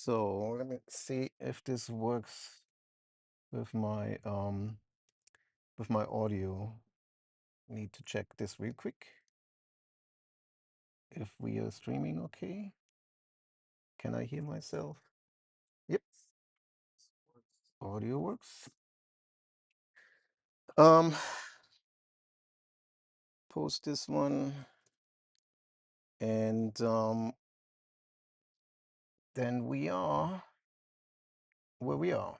So let me see if this works with my audio. Need to check this real quick. If we are streaming okay. Can I hear myself? Yep. Audio works. Um Post this one and then we are where we are.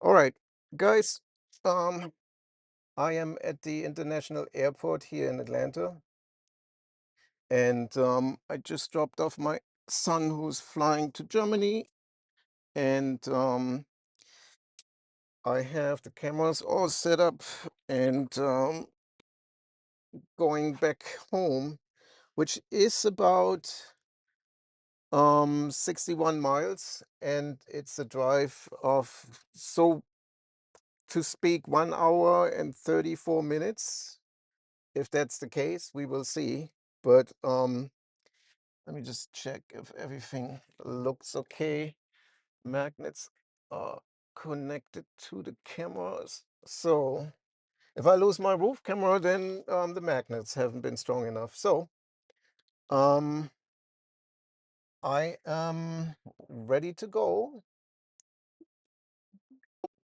All right, guys. I am at the international airport here in Atlanta, and I just dropped off my son who's flying to Germany, and I have the cameras all set up and going back home, which is about 61 miles, and it's a drive of, so to speak, 1 hour and 34 minutes. If that's the case, we will see. But let me just check if everything looks okay. Magnets are connected to the cameras. So if I lose my roof camera, then the magnets haven't been strong enough. So um, I am ready to go.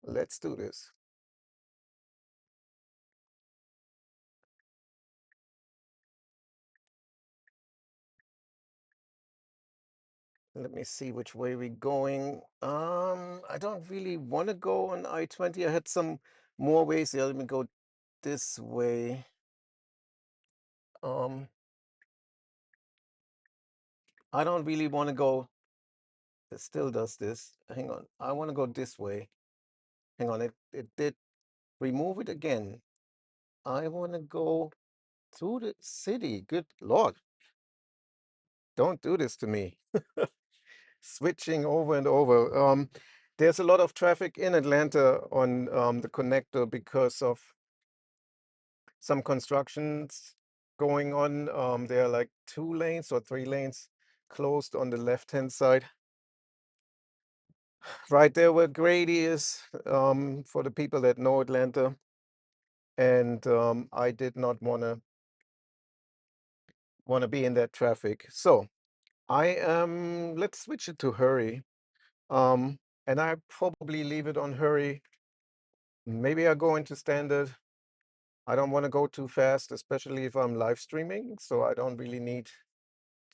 Let's do this. Let me see which way we're going. I don't really want to go on I-20. I had some more ways. Yeah, let me go this way. Um, I don't really want to go. It still does this. Hang on. I want to go this way. Hang on. It did remove it again. I want to go through the city. Good Lord. Don't do this to me. Switching over and over. There's a lot of traffic in Atlanta on the connector because of some constructions going on. There are like 2 lanes or 3 lanes closed on the left-hand side. Right there where Grady is, for the people that know Atlanta. And I did not wanna be in that traffic. So I am let's switch it to hurry. Um, and I probably leave it on hurry. Maybe I go into standard. I don't want to go too fast, especially if I'm live streaming. So I don't really need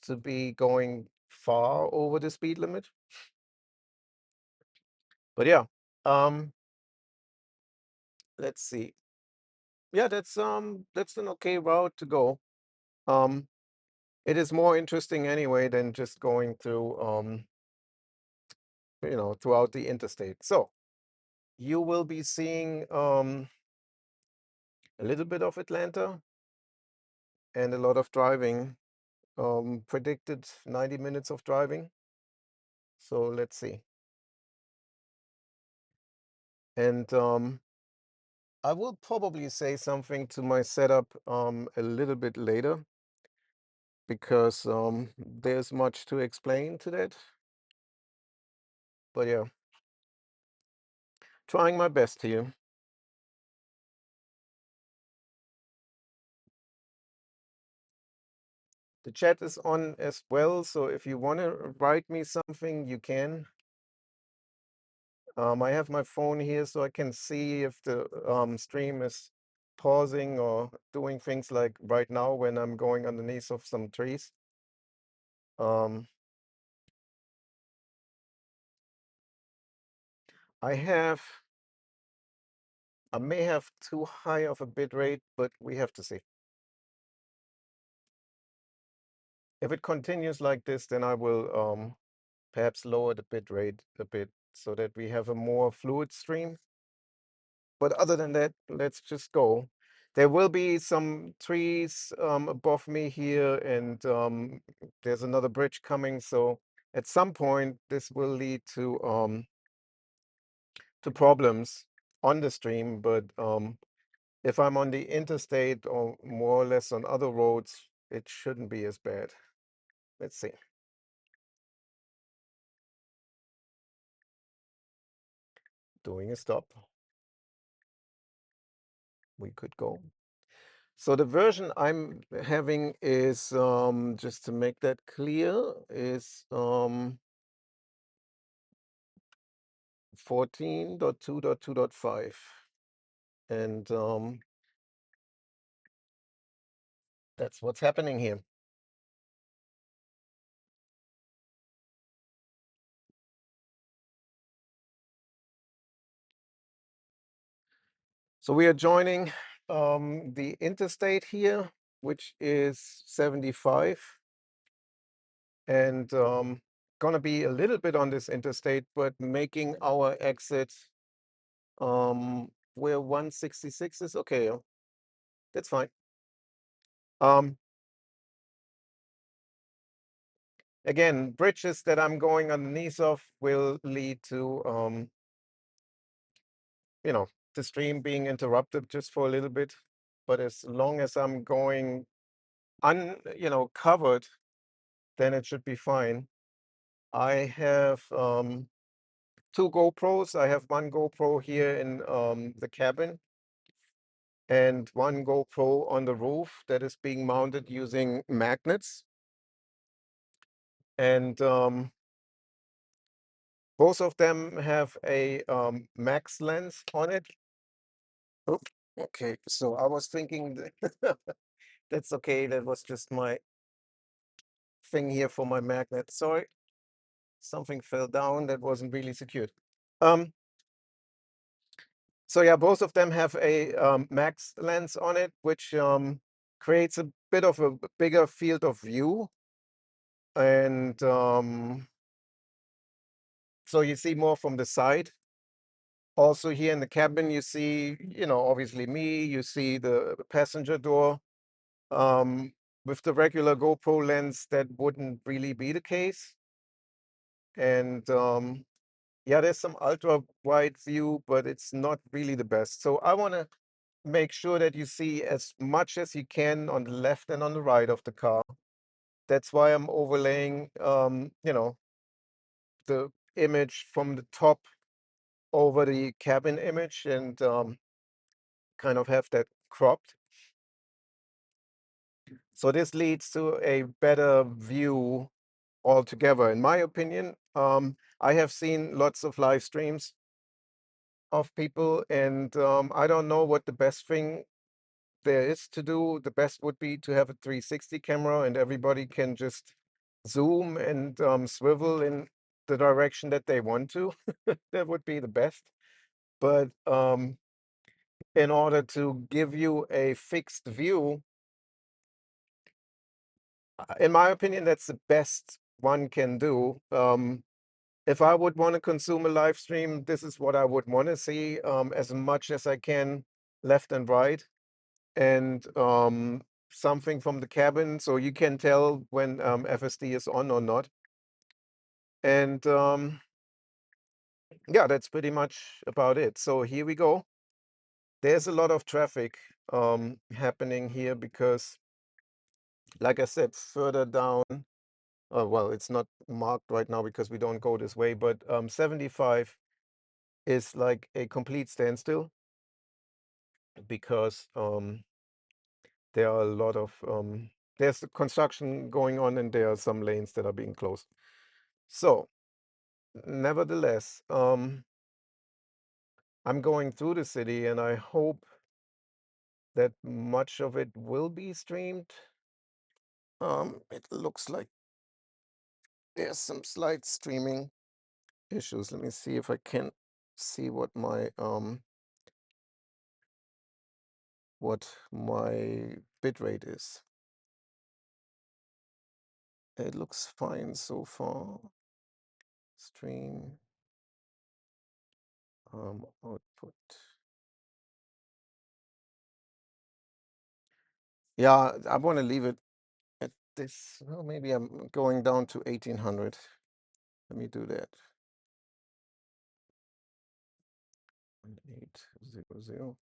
to be going far over the speed limit. But yeah, um, let's see. Yeah, that's an okay route to go. Um, it is more interesting anyway than just going through throughout the interstate. So you will be seeing a little bit of Atlanta and a lot of driving. Predicted 90 minutes of driving. So let's see. And I will probably say something to my setup a little bit later because there's much to explain to that. But yeah, trying my best here. The chat is on as well, so if you want to write me something, you can. I have my phone here so I can see if the stream is pausing or doing things like right now when I'm going underneath of some trees. Um, I may have too high of a bit rate, but we have to see. If it continues like this, then I will perhaps lower the bit rate a bit so that we have a more fluid stream. But other than that, let's just go. There will be some trees above me here, and there's another bridge coming. So at some point, this will lead to problems on the stream. But if I'm on the interstate or more or less on other roads, it shouldn't be as bad. Let's see. doing a stop. We could go. So the version I'm having is, just to make that clear, is 14.2.2.5. And that's what's happening here. So we are joining the interstate here, which is 75. And gonna be a little bit on this interstate, but making our exit where 166 is. Okay, that's fine. Again, bridges that I'm going underneath of will lead to you know, the stream being interrupted just for a little bit. But as long as I'm going covered, then it should be fine. I have two GoPros. I have one GoPro here in the cabin and one GoPro on the roof that is being mounted using magnets. And both of them have a max lens on it. Oh, okay. So I was thinking that that's okay. That was just my thing here for my magnet. Sorry, something fell down that wasn't really secured. Um, so yeah, both of them have a max lens on it, which creates a bit of a bigger field of view. And so you see more from the side. Also here in the cabin, you see, obviously me, you see the passenger door. With the regular GoPro lens, that wouldn't really be the case. And yeah, there's some ultra wide view, but it's not really the best. So I want to make sure that you see as much as you can on the left and on the right of the car. That's why I'm overlaying, the image from the top over the cabin image and kind of have that cropped. So this leads to a better view altogether, in my opinion. I have seen lots of live streams of people, and I don't know what the best thing there is to do. The best would be to have a 360 camera and everybody can just zoom and swivel in the direction that they want to. That would be the best. But in order to give you a fixed view, in my opinion, that's the best one can do. If I would want to consume a live stream, this is what I would want to see, as much as I can, left and right, and something from the cabin so you can tell when FSD is on or not. And yeah, that's pretty much about it. So here we go. There's a lot of traffic happening here because, like I said, further down, well, it's not marked right now because we don't go this way, but 75 is like a complete standstill because there are a lot of there's construction going on and there are some lanes that are being closed. So nevertheless, I'm going through the city and I hope that much of it will be streamed. It looks like there's some slight streaming issues. Let me see if I can see what my bit rate is. It looks fine so far. Stream output. Yeah, I want to leave it at this. Well, maybe I'm going down to 1800. Let me do that. 1800.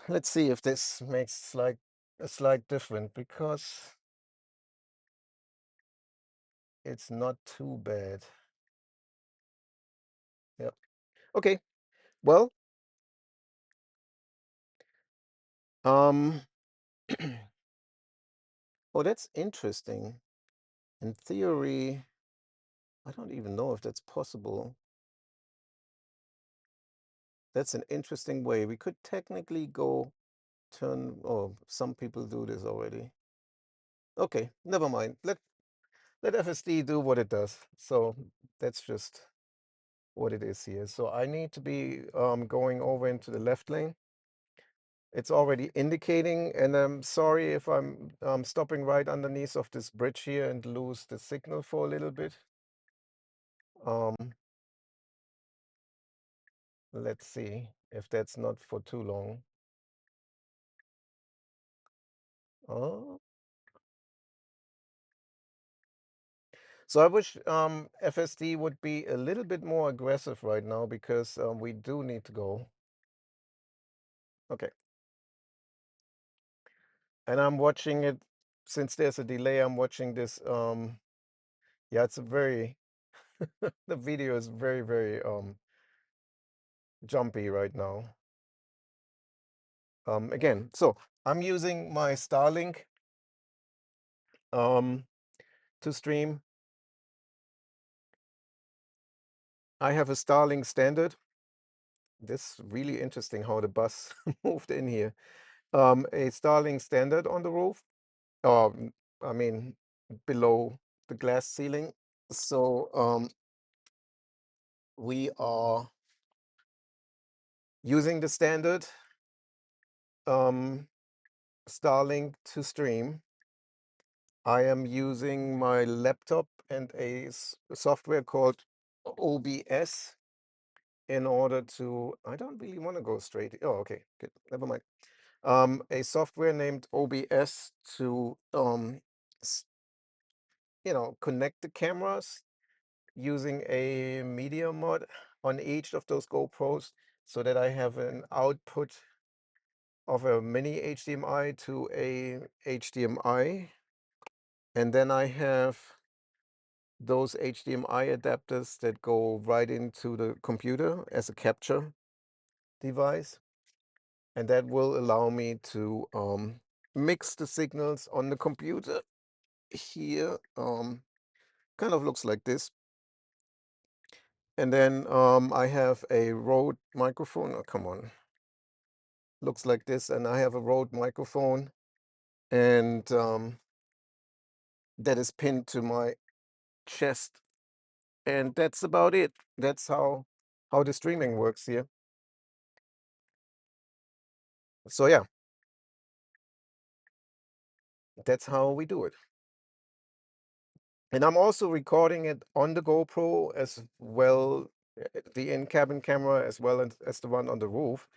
Let's see if this makes like a slight difference because it's not too bad. Yep. Okay. Well, um, oh, that's interesting. In theory, I don't even know if that's possible. That's an interesting way. We could technically go turn, oh, some people do this already. Okay, never mind. Let FSD do what it does. So that's just what it is here. So I need to be going over into the left lane. It's already indicating, and I'm sorry if I'm stopping right underneath of this bridge here and lose the signal for a little bit. Um, let's see if that's not for too long. Oh, so I wish FSD would be a little bit more aggressive right now because we do need to go. Okay. And I'm watching it, since there's a delay, I'm watching this. Yeah, it's a very, the video is very, very jumpy right now. Again, so I'm using my Starlink to stream. I have a Starlink standard. This really interesting how the bus moved in here. A Starlink standard on the roof. I mean, below the glass ceiling. So we are using the standard Starlink to stream. I am using my laptop and a software called OBS in order to, I don't really want to go straight. Oh, okay, good. Never mind. A software named OBS to, connect the cameras using a media mod on each of those GoPros so that I have an output of a mini HDMI to a HDMI. And then I have those HDMI adapters that go right into the computer as a capture device. And that will allow me to mix the signals on the computer here. Kind of looks like this. And then I have a Rode microphone. Oh, come on. Looks like this. And I have a Rode microphone. And that is pinned to my chest. And that's about it. That's how the streaming works here. So yeah, that's how we do it. And I'm also recording it on the GoPro as well, the in-cabin camera as well as the one on the roof.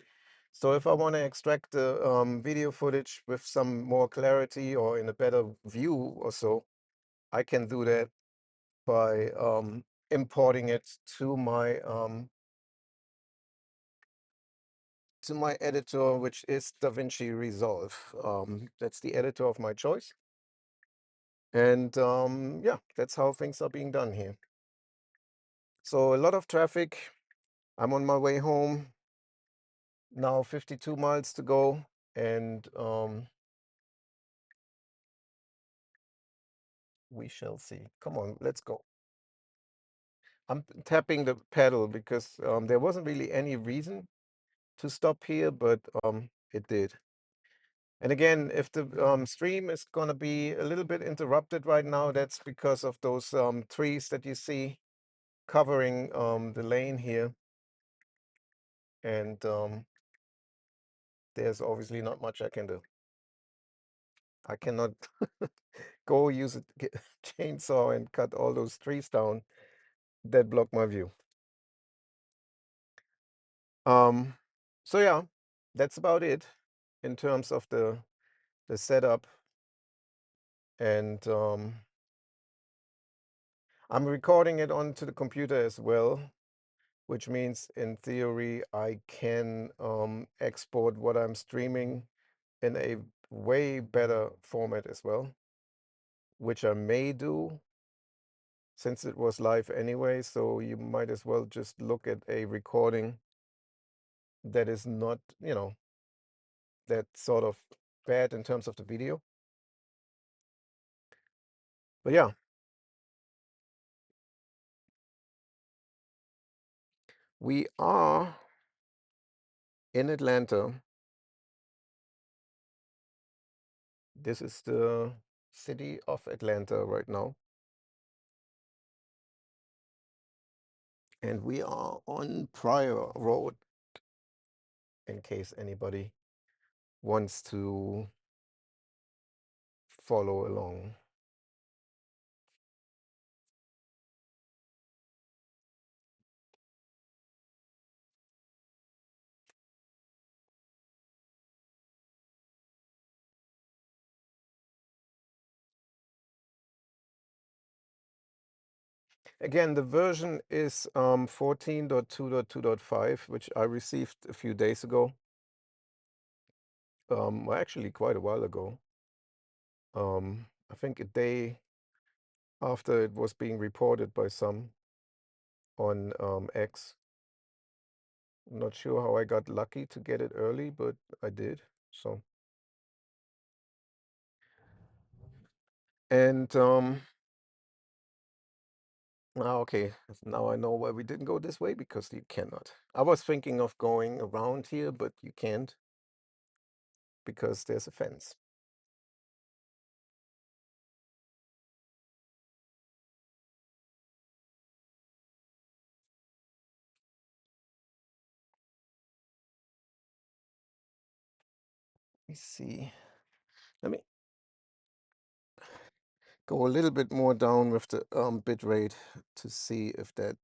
So if I want to extract the video footage with some more clarity or in a better view or so, I can do that by importing it to my editor, which is DaVinci Resolve. That's the editor of my choice. And yeah, that's how things are being done here. So a lot of traffic. I'm on my way home. Now 52 miles to go. And we shall see. Come on, let's go. I'm tapping the pedal because there wasn't really any reason to stop here, but it did. And again, if the stream is going to be a little bit interrupted right now, that's because of those trees that you see covering the lane here. And there's obviously not much I can do. I cannot go use a chainsaw and cut all those trees down that block my view. Um, so yeah, that's about it in terms of the setup. And I'm recording it onto the computer as well, which means in theory I can export what I'm streaming in a way better format as well, which I may do. since it was live anyway, so you might as well just look at a recording that is not, that sort of bad in terms of the video. But yeah, we are in Atlanta. This is the city of Atlanta right now. And we are on Pryor Road, in case anybody wants to follow along. Again, the version is 14.2.2.5, which I received a few days ago. Well, actually quite a while ago. I think a day after it was being reported by some on X. I'm not sure how I got lucky to get it early, but I did. So, and okay, now I know why we didn't go this way, because you cannot. I was thinking of going around here, but you can't because there's a fence. Let me see. Let me go a little bit more down with the bit rate to see if that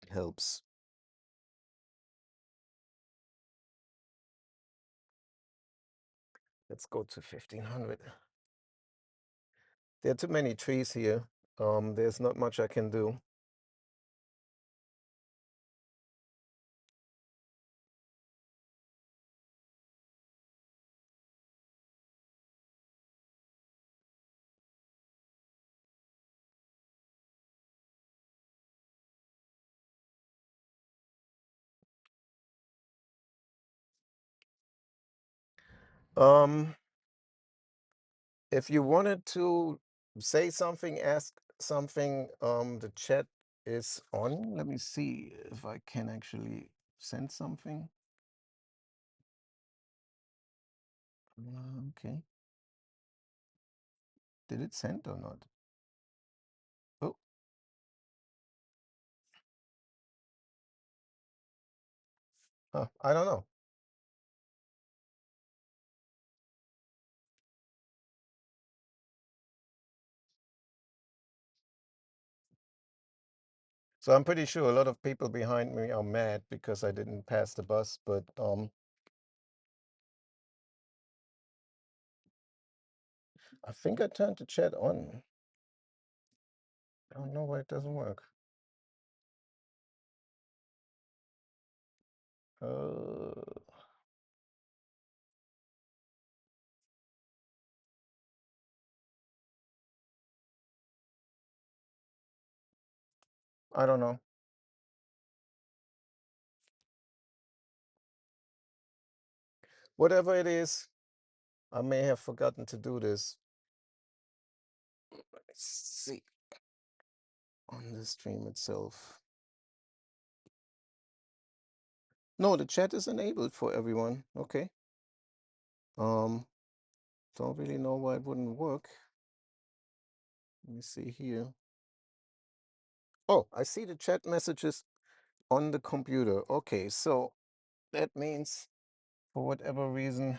helps. Let's go to 1500. There are too many trees here. There's not much I can do. Um, if you wanted to say something, ask something, the chat is on. Let me see if I can actually send something. Okay. Did it send or not? Oh, I don't know. So I'm pretty sure a lot of people behind me are mad because I didn't pass the bus, but I think I turned the chat on. I don't know why it doesn't work. I don't know. Whatever it is, I may have forgotten to do this. Let's see on the stream itself. No, the chat is enabled for everyone. Okay. Don't really know why it wouldn't work. Let me see here. Oh, I see the chat messages on the computer. Okay, so that means for whatever reason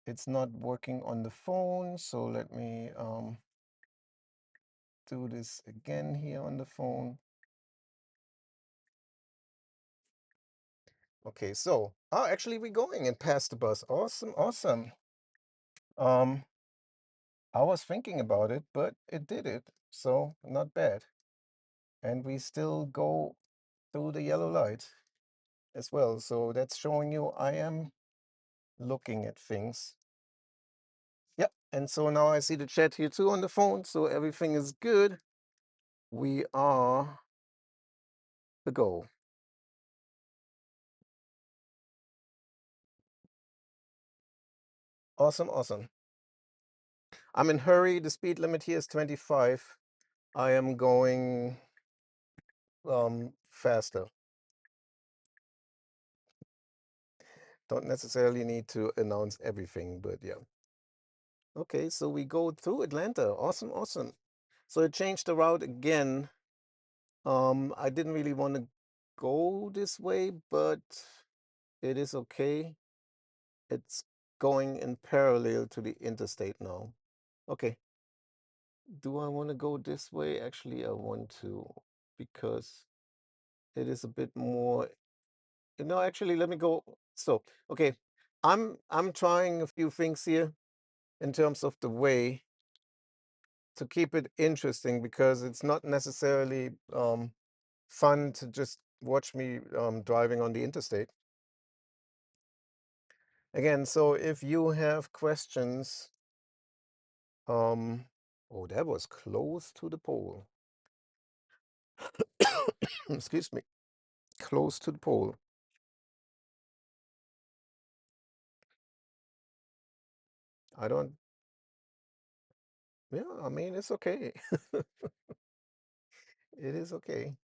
it's not working on the phone. So let me do this again here on the phone. Okay, so actually we're going and past the bus. Awesome, awesome. I was thinking about it, but it did it, so not bad. And we still go through the yellow light as well. So that's showing you I am looking at things. Yep, And so now I see the chat here too on the phone, so everything is good. We are the go. Awesome, awesome. I'm in hurry. The speed limit here is 25. I am going faster. Don't necessarily need to announce everything, but yeah. Okay, so we go through Atlanta. Awesome, awesome. So it changed the route again. I didn't really want to go this way, but it is okay. It's going in parallel to the interstate now. Okay. Do I want to go this way? Actually, I want to, because it is a bit more. No, actually, let me go. So, okay. I'm trying a few things here in terms of the way to keep it interesting, because it's not necessarily fun to just watch me driving on the interstate. Again, so if you have questions, oh, that was close to the pole. Excuse me, close to the pole. I don't, yeah, I mean, it's okay. It is okay.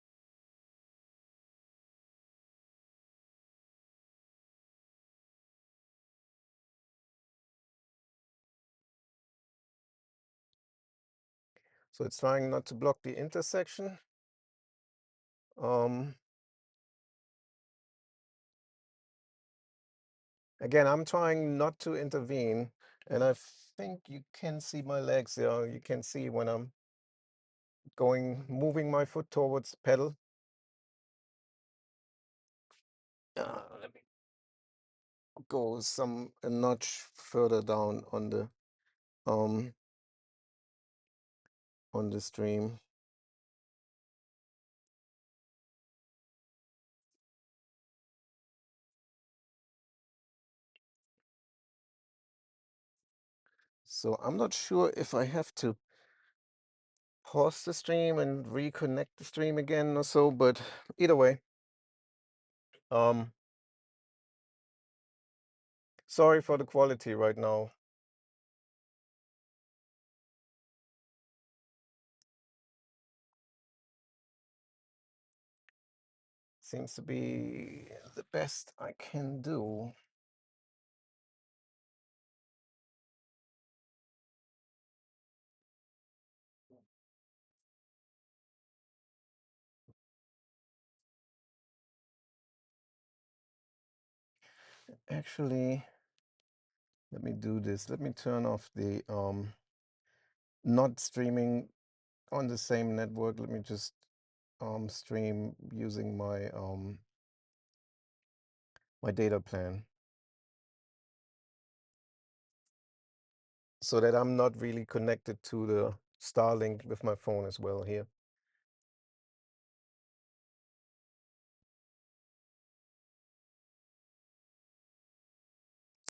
So it's trying not to block the intersection. Um, Again, I'm trying not to intervene, and I think you can see my legs there. You can see when I'm moving my foot towards the pedal. Let me go a notch further down um on the stream. So I'm not sure if I have to pause the stream and reconnect the stream again or so, but either way, um, sorry for the quality right now. Seems to be the best I can do. Actually, let me do this. Let me turn off the not streaming on the same network. Let me just stream using my data plan, so that I'm not really connected to the Starlink with my phone as well here.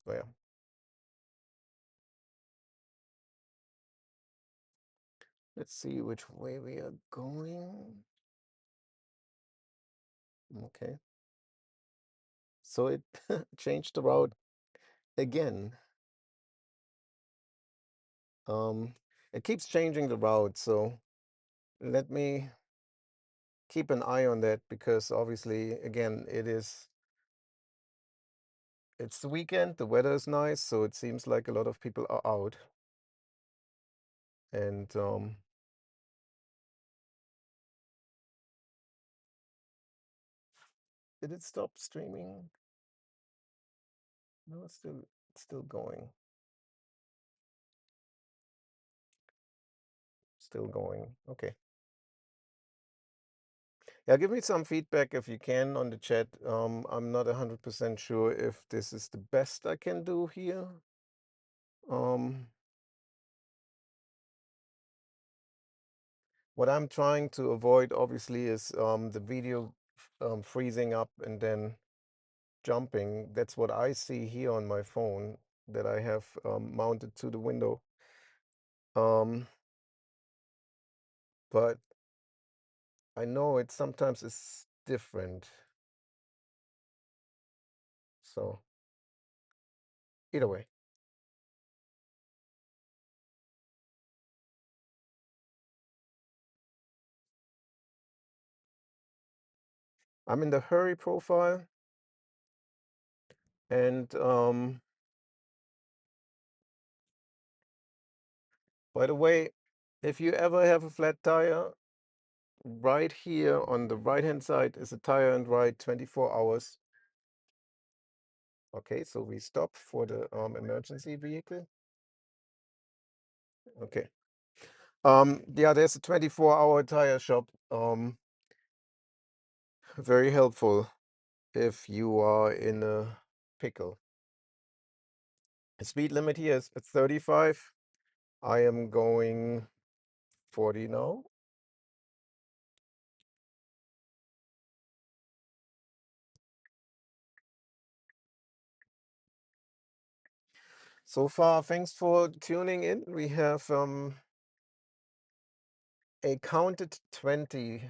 So yeah. Let's see which way we are going. Okay. So it changed the route again. It keeps changing the route, so let me keep an eye on that, because obviously, again, it's the weekend, the weather is nice, so it seems like a lot of people are out. And did it stop streaming? No, it's still going. Still going. Okay. Yeah, give me some feedback if you can on the chat. I'm not 100% sure if this is the best I can do here. What I'm trying to avoid, obviously, is the video freezing up and then jumping. That's what I see here on my phone that I have mounted to the window. Um, but I know it sometimes is different. So either way, I'm in the hurry profile, and by the way, if you ever have a flat tire, right here on the right hand side is a tire and ride 24 hours. Okay, so we stop for the emergency vehicle. Okay. Yeah, there's a 24-hour tire shop. Very helpful if you are in a pickle. The speed limit here is 35. I am going 40 now. So far, thanks for tuning in. We have a counted 20,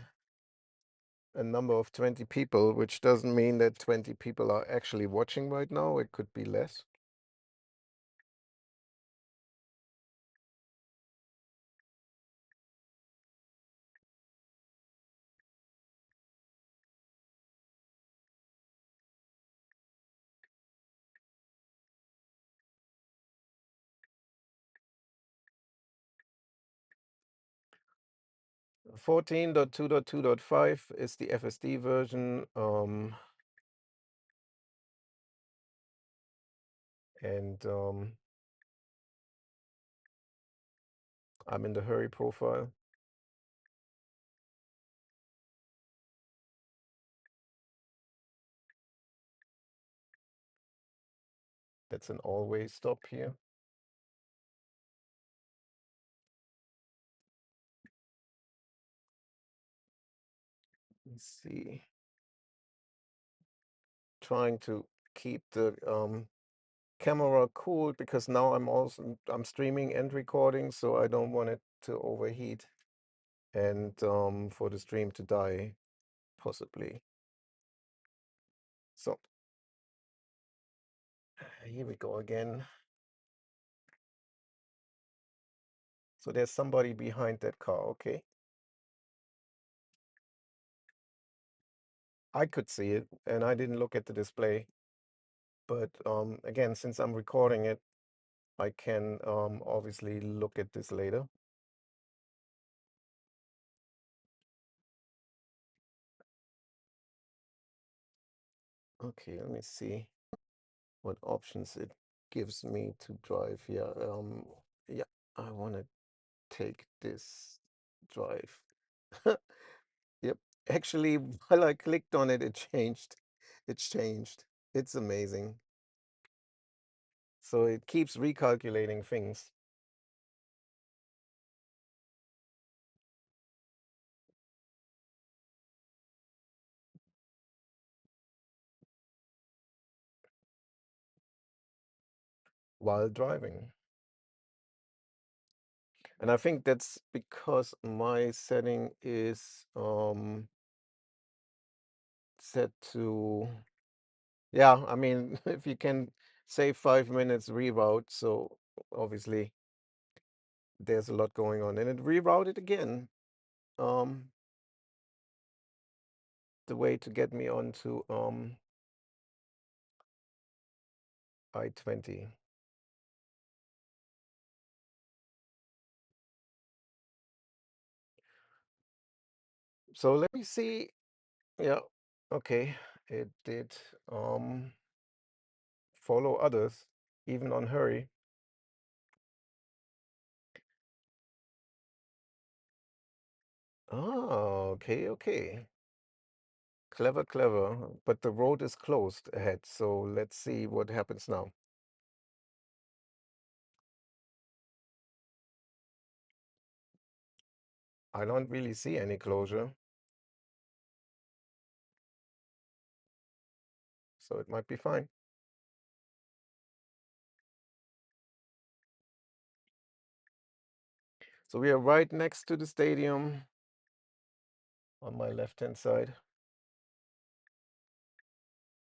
a number of 20 people, which doesn't mean that 20 people are actually watching right now. It could be less. Fourteen point 2.2.5 is the FSD version. And I'm in the hurry profile. That's an always stop here. Let's see. Trying to keep the camera cool because now I'm streaming and recording, so I don't want it to overheat and for the stream to die, possibly. So here we go again. So there's somebody behind that car. Okay, I could see it and I didn't look at the display, but again, since I'm recording it, I can obviously look at this later. Okay, let me see what options it gives me to drive here. Yeah, I want to take this drive. Yep. Actually, while I clicked on it, it changed. It's changed. It's amazing. So it keeps recalculating things while driving. And I think that's because my setting is set to, yeah, I mean, if you can save 5 minutes reroute, so obviously there's a lot going on. And it rerouted again. Um, the way to get me onto I-20. So let me see. Yeah, okay. It did follow others, even on hurry. Oh, okay, okay. Clever, clever. But the road is closed ahead, so let's see what happens now. I don't really see any closure, so it might be fine. So we are right next to the stadium on my left-hand side.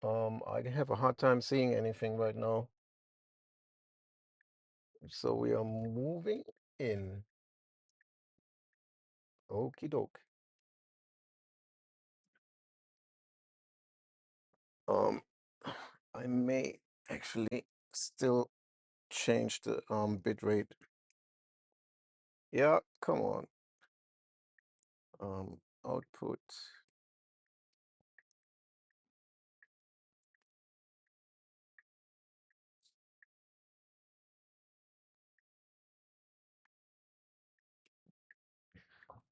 I have a hard time seeing anything right now. So we are moving in. Okie doke. Um, I may actually still change the bit rate. Yeah, come on. Output.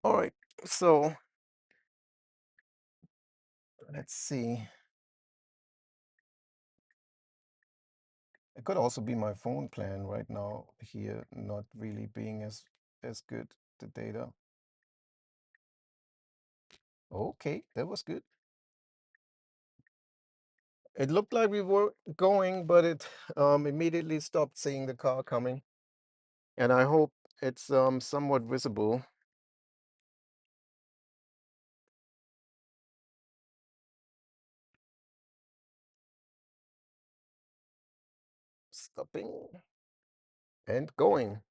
All right, so let's see. It could also be my phone plan right now here not really being as good, the data. Okay, that was good. It looked like we were going, but it immediately stopped seeing the car coming. And I hope it's somewhat visible. Stopping and going.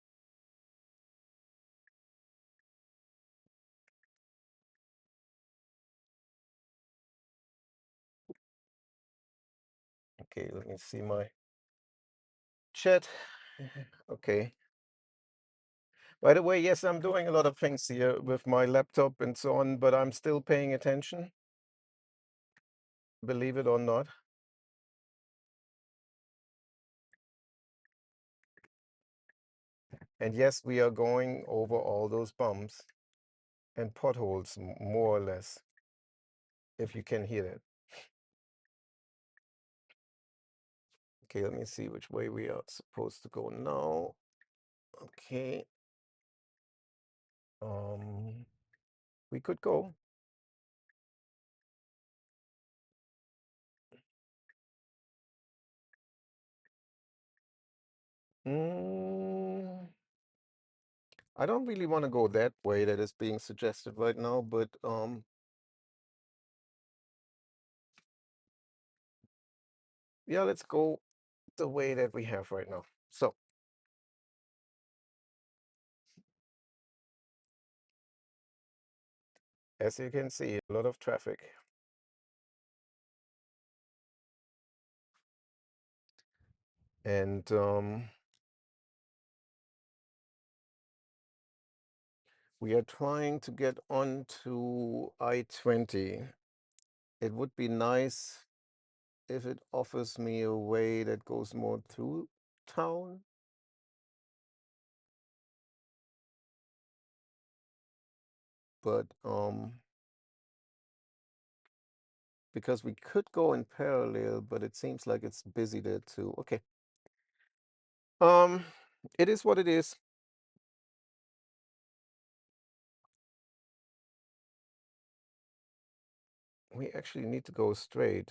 Okay, let me see my chat. Okay. By the way, yes, I'm doing a lot of things here with my laptop and so on, but I'm still paying attention, believe it or not. And yes, we are going over all those bumps and potholes, more or less, if you can hear that. Okay, let me see which way we are supposed to go now. Okay. We could go. Mm, I don't really want to go that way that is being suggested right now, but yeah, let's go the way that we have right now. So, as you can see, a lot of traffic. And we are trying to get onto I-20. It would be nice if it offers me a way that goes more through town. But because we could go in parallel, but it seems like it's busy there too. Okay. Um, it is what it is. We actually need to go straight.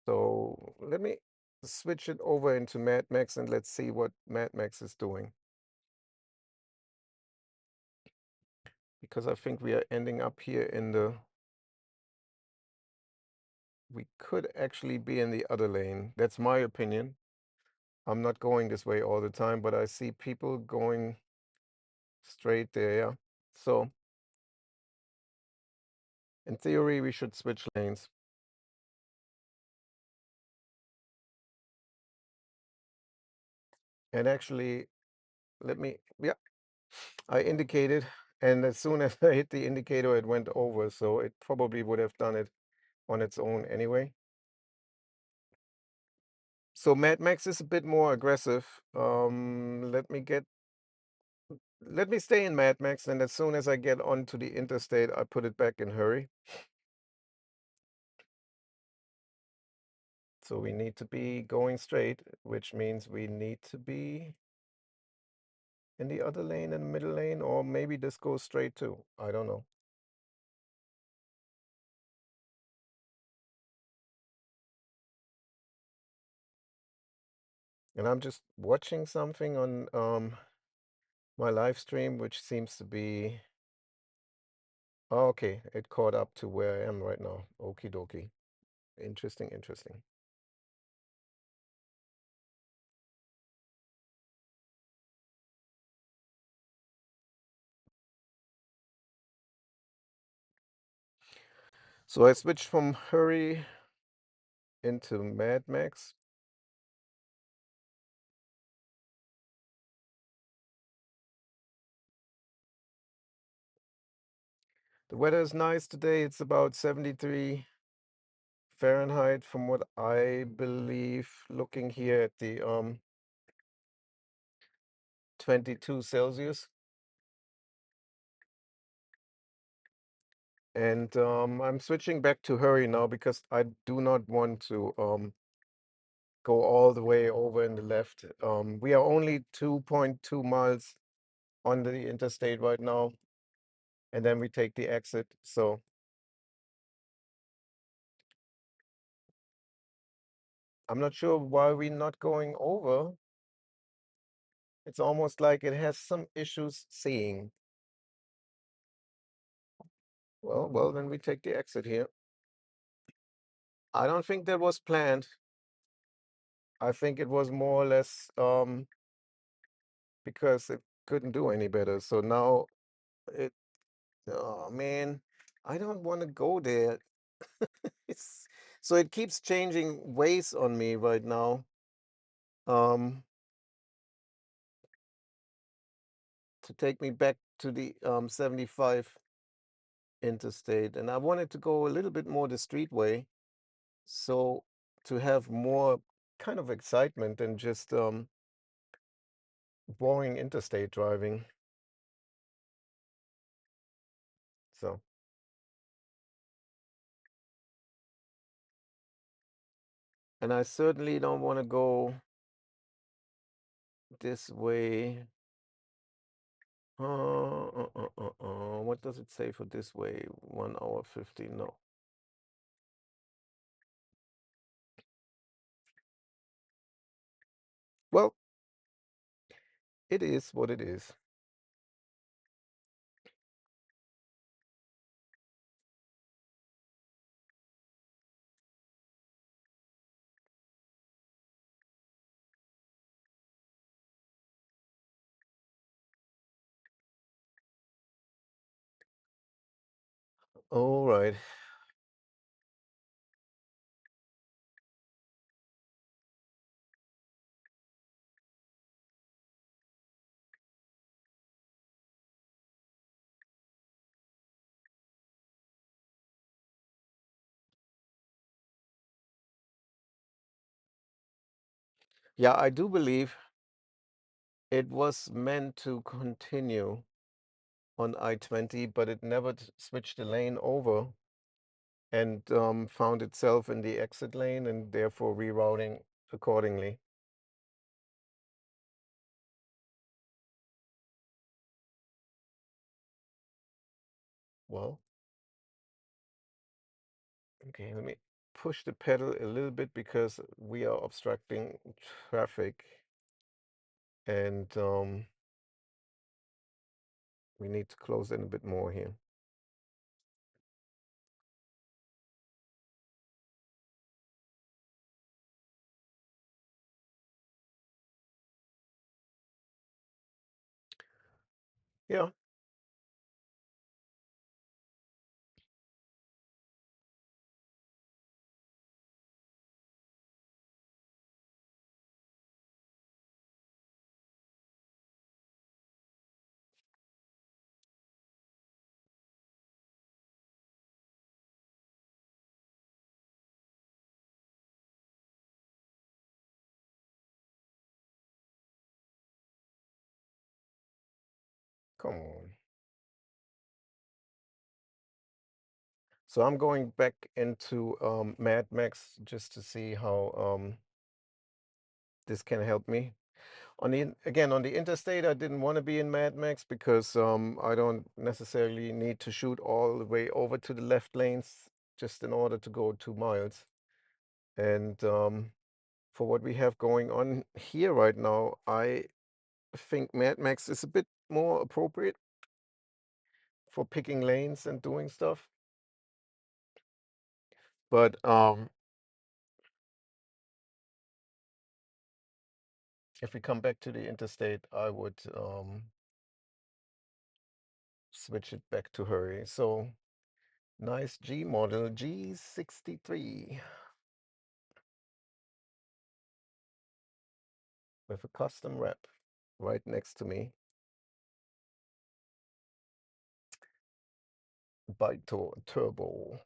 So let me switch it over into Mad Max and let's see what Mad Max is doing. Because I think we are ending up here in the, we could actually be in the other lane. That's my opinion. I'm not going this way all the time, but I see people going straight there. Yeah. So in theory, we should switch lanes. And actually, let me, yeah, I indicated, and as soon as I hit the indicator, it went over. So it probably would have done it on its own anyway. So Mad Max is a bit more aggressive. Let me stay in Mad Max, and as soon as I get onto the interstate, I put it back in hurry. So we need to be going straight, which means we need to be in the other lane and middle lane, or maybe this goes straight too. I don't know. And I'm just watching something on my live stream, which seems to be oh, okay. It caught up to where I am right now. Okie dokie. Interesting, interesting. So I switched from Hurry into Mad Max. The weather is nice today. It's about 73 Fahrenheit from what I believe, looking here at the 22 Celsius. And I'm switching back to Hurry now because I do not want to go all the way over in the left. We are only 2.2 miles on the interstate right now, and then we take the exit. So I'm not sure why we're not going over. It's almost like it has some issues seeing. Well, then we take the exit here. I don't think that was planned. I think it was more or less because it couldn't do any better. So now it, oh man, I don't want to go there. It's so it keeps changing ways on me right now. Um, to take me back to the 75 interstate, and I wanted to go a little bit more the street way, so to have more kind of excitement than just boring interstate driving. So, and I certainly don't want to go this way. What does it say for this way? 1 hour 50. No. Well, it is what it is. All right. Yeah, I do believe it was meant to continue on I-20, but it never switched the lane over and found itself in the exit lane and therefore rerouting accordingly. Well, okay, let me push the pedal a little bit because we are obstructing traffic and we need to close in a bit more here. Yeah, come on. So I'm going back into Mad Max just to see how this can help me. Again, on the interstate, I didn't want to be in Mad Max because I don't necessarily need to shoot all the way over to the left lanes just in order to go 2 miles. And for what we have going on here right now, I think Mad Max is a bit more appropriate for picking lanes and doing stuff. But if we come back to the interstate, I would switch it back to hurry. So nice G model G63 with a custom wrap right next to me. Bito Turbo.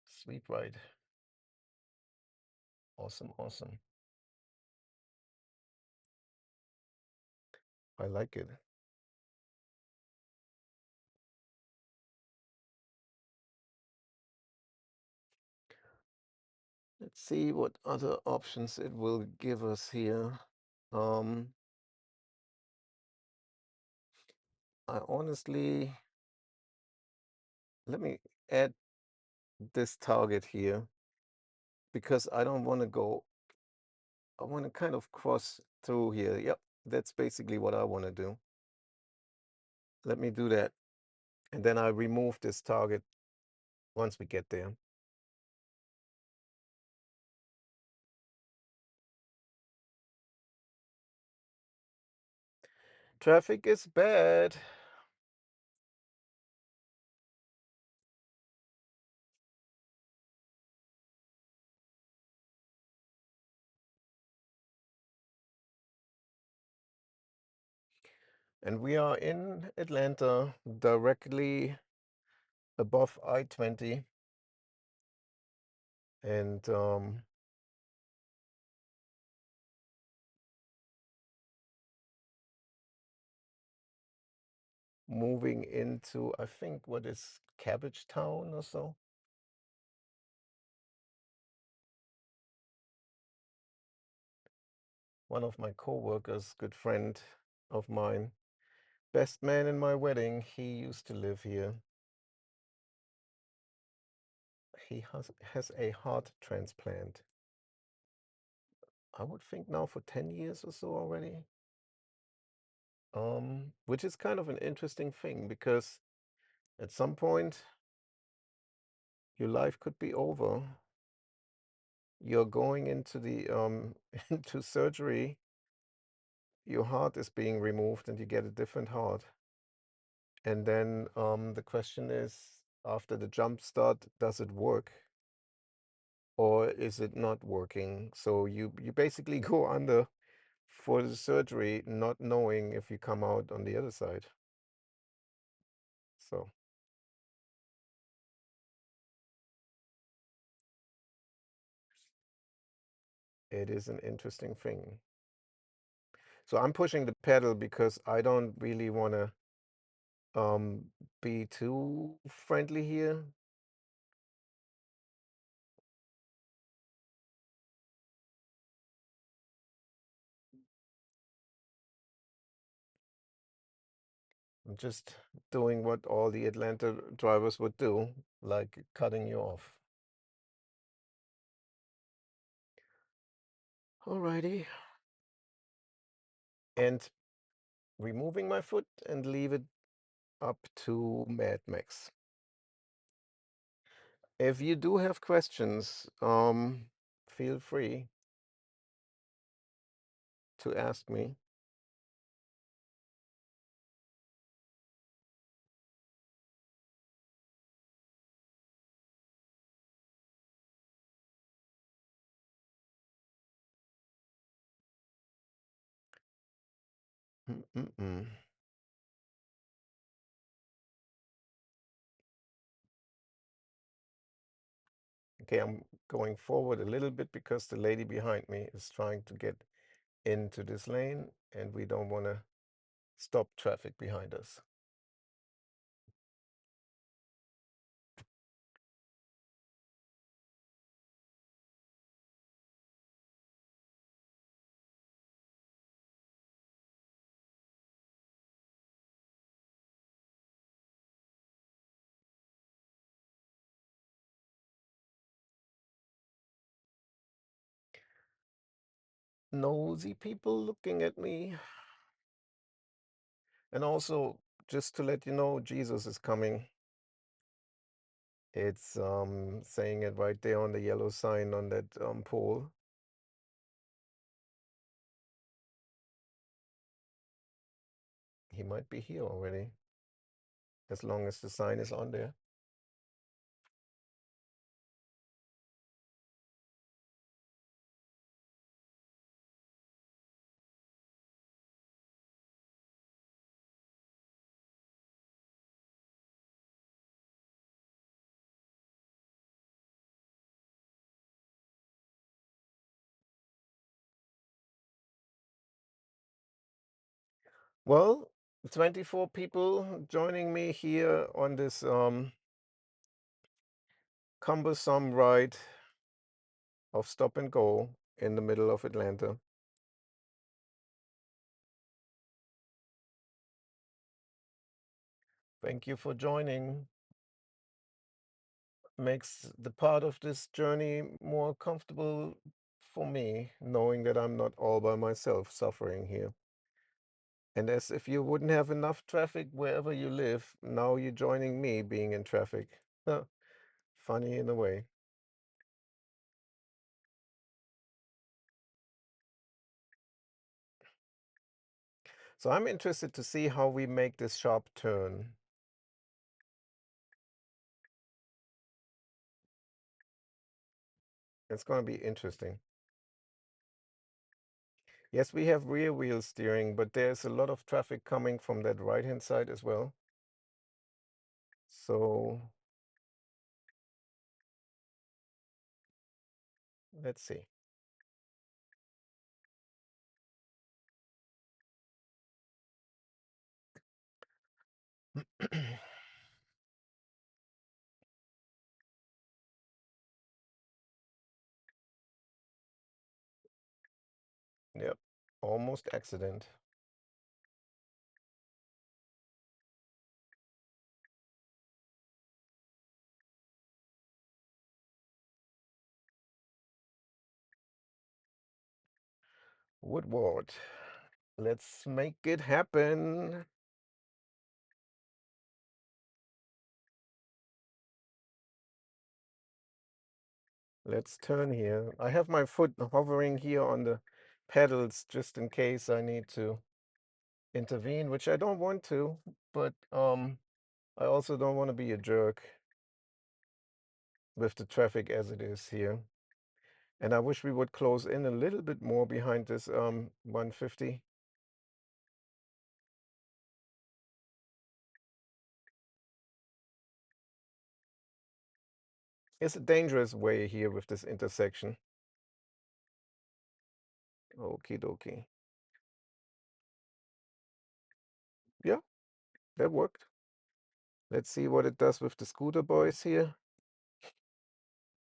Sweet ride. Awesome, awesome. I like it. Let's see what other options it will give us here. I honestly, let me add this target here because I don't want to go, I want to kind of cross through here. Yep, that's basically what I want to do. Let me do that. And then I remove this target once we get there. Traffic is bad. And we are in Atlanta, directly above I-20. And moving into, I think, what is Cabbage Town or so? One of my co-workers, good friend of mine, best man in my wedding, he used to live here. He has a heart transplant. I would think now for 10 years or so already. Which is kind of an interesting thing because at some point your life could be over. You're going into the into surgery, your heart is being removed and you get a different heart. And then the question is, after the jump start, does it work or is it not working? So you basically go under for the surgery, not knowing if you come out on the other side. So it is an interesting thing. So I'm pushing the pedal because I don't really want to be too friendly here. I'm just doing what all the Atlanta drivers would do, like cutting you off. Alrighty. And removing my foot and leave it up to Mad Max. If you do have questions, feel free to ask me. Mm-mm-mm. Okay, I'm going forward a little bit because the lady behind me is trying to get into this lane and we don't want to stop traffic behind us. nosy people looking at me. And also, just to let you know, Jesus is coming. It's saying it right there on the yellow sign on that pole. He might be here already, as long as the sign is on there. Well, 24 people joining me here on this cumbersome ride of stop and go in the middle of Atlanta. Thank you for joining. Makes the part of this journey more comfortable for me, knowing that I'm not all by myself suffering here. And as if you wouldn't have enough traffic wherever you live, now you're joining me being in traffic. Huh, funny in a way. So I'm interested to see how we make this sharp turn. It's going to be interesting. Yes, we have rear wheel steering, but there's a lot of traffic coming from that right-hand side as well. So let's see. Yep, almost accident. Woodward. Let's make it happen. Let's turn here. I have my foot hovering here on the pedals just in case I need to intervene, which I don't want to, but I also don't want to be a jerk with the traffic as it is here. And I wish we would close in a little bit more behind this 150. It's a dangerous way here with this intersection. Okie dokie. Yeah, that worked. Let's see what it does with the scooter boys here.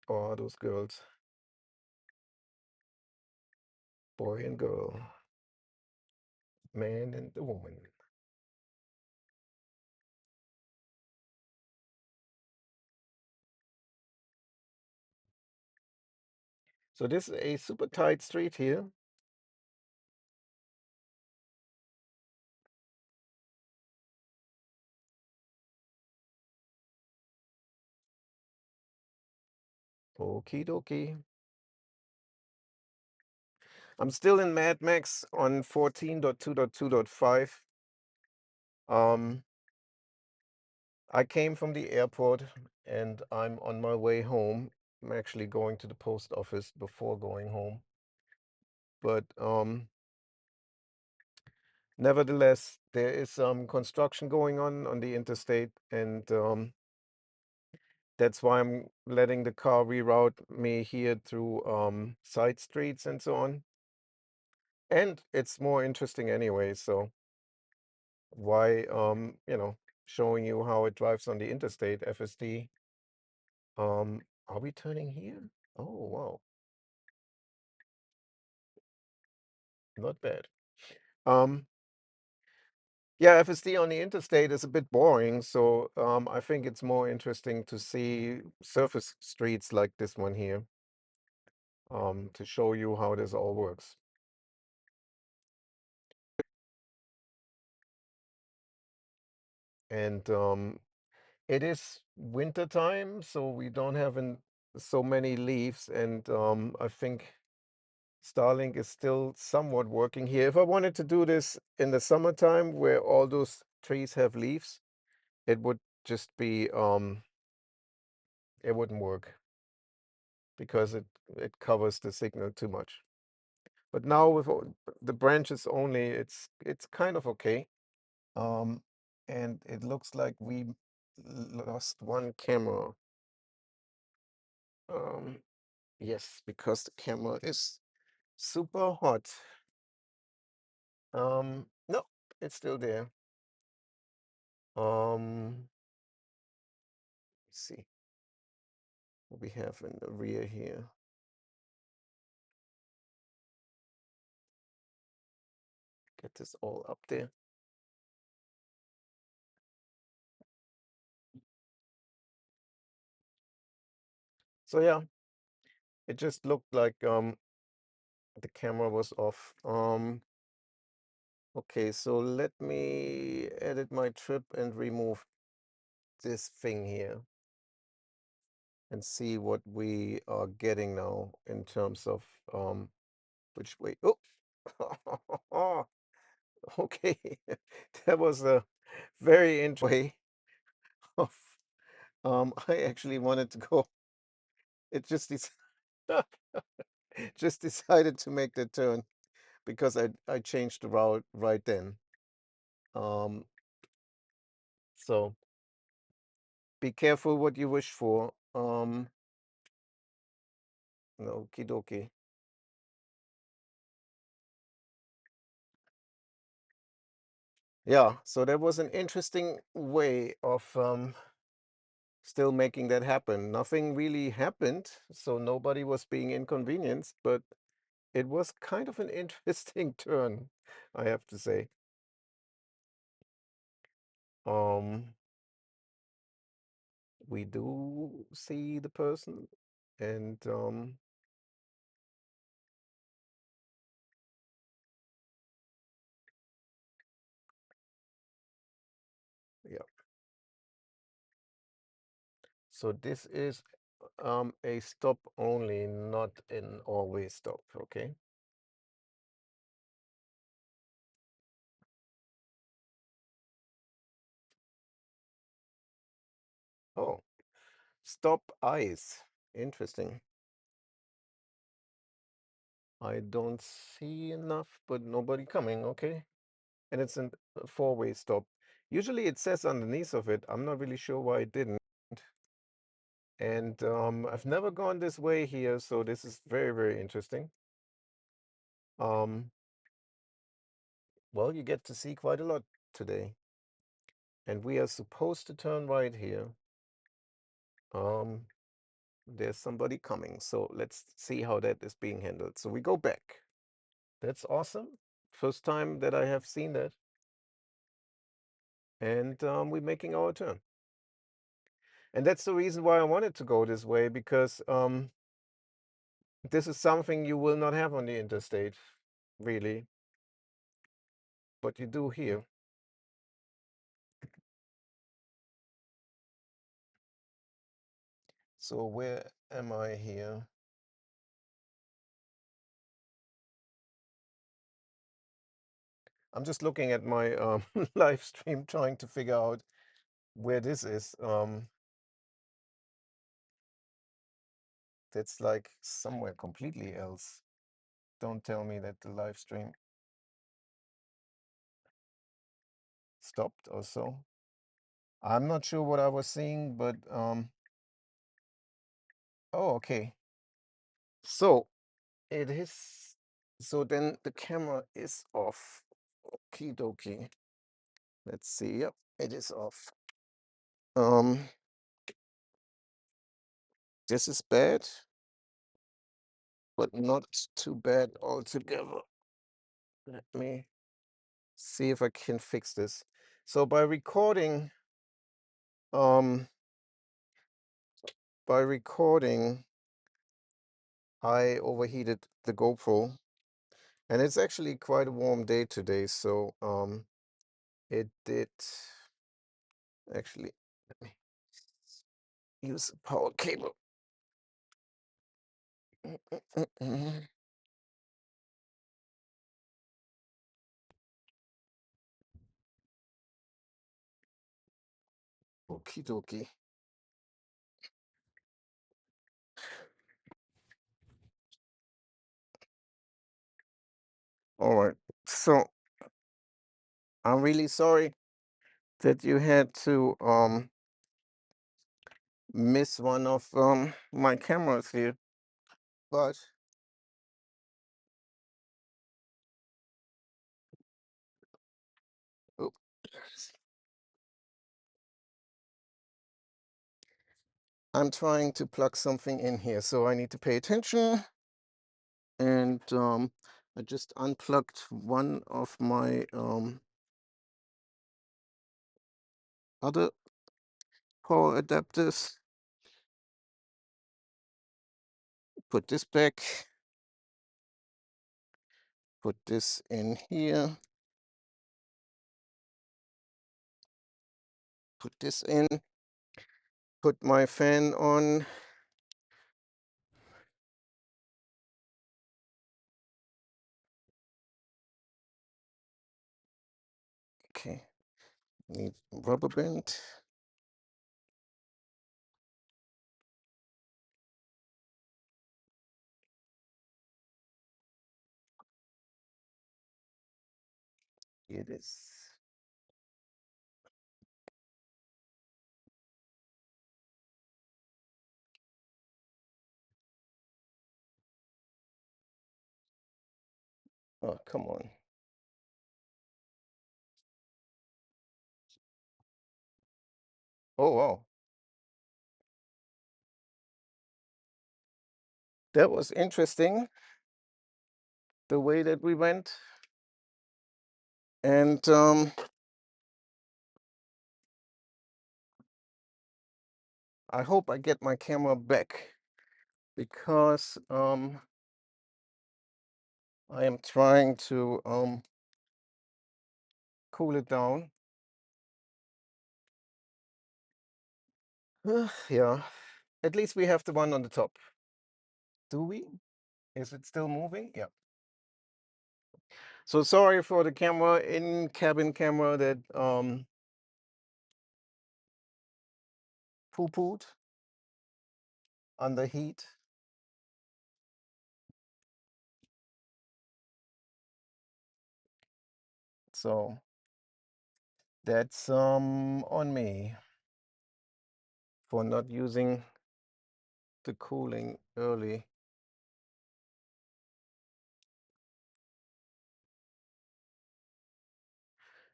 Oh, those girls. Boy and girl. Man and the woman. So this is a super tight street here. Okie dokie. I'm still in Mad Max on 14.2.2.5. Um, I came from the airport and I'm on my way home. I'm actually going to the post office before going home. But nevertheless, there is some construction going on the interstate, and that's why I'm letting the car reroute me here through side streets and so on. And it's more interesting anyway, so why showing you how it drives on the interstate FSD. Are we turning here? Oh wow, not bad. Um yeah, FSD on the interstate is a bit boring, so I think it's more interesting to see surface streets like this one here, to show you how this all works. And it is winter time, so we don't have so many leaves, and I think Starlink is still somewhat working here. If I wanted to do this in the summertime where all those trees have leaves, it would just be it wouldn't work because it covers the signal too much. But now with the branches only, it's kind of okay. Um, and it looks like we lost one camera. Um, yes, because the camera is super hot. No, it's still there. Let's see what we have in the rear here. Get this all up there. So yeah, it just looked like the camera was off. Okay, so let me edit my trip and remove this thing here and see what we are getting now in terms of which way. Oh, okay. That was a very interesting way of I actually wanted to go. It just just decided to make the turn because I changed the route right then. Um, so be careful what you wish for. Okie dokie. Yeah, so that was an interesting way of still making that happen. Nothing really happened, so nobody was being inconvenienced, but it was kind of an interesting turn, I have to say. Um, we do see the person, and yeah. So this is a stop only, not an always stop, okay? Oh, stop eyes. Interesting. I don't see enough, but nobody coming, okay? And it's a four-way stop. Usually it says underneath of it. I'm not really sure why it didn't. And I've never gone this way here, so this is very, very interesting. Um, well, you get to see quite a lot today. And we are supposed to turn right here. Um, there's somebody coming, so let's see how that is being handled. So we go back. That's awesome. First time that I have seen that. And we're making our turn. And that's the reason why I wanted to go this way, because this is something you will not have on the interstate, really, but you do here. So where am I here? I'm just looking at my live stream, trying to figure out where this is. That's like somewhere completely else. Don't tell me that the live stream stopped or so. I'm not sure what I was seeing, but oh, okay. So it is. So then the camera is off. Okie dokie. Let's see. Yep, it is off. Um, this is bad, but not too bad altogether. Let me see if I can fix this. So um, by recording, I overheated the GoPro, and it's actually quite a warm day today, so it did Actually, let me use a power cable. Okie dokie. All right. So I'm really sorry that you had to miss one of my cameras here, but oh, I'm trying to plug something in here, so I need to pay attention. And I just unplugged one of my other power adapters. Put this back. Put this in here. Put this in. Put my fan on. Okay. Need rubber band. Here it is. Oh, come on. Oh, wow. That was interesting, the way that we went. And I hope I get my camera back because I am trying to cool it down. Yeah, at least we have the one on the top. Do we? Is it still moving? Yeah. So sorry for the camera, in-cabin camera that poo-pooed under heat. So that's on me for not using the cooling early.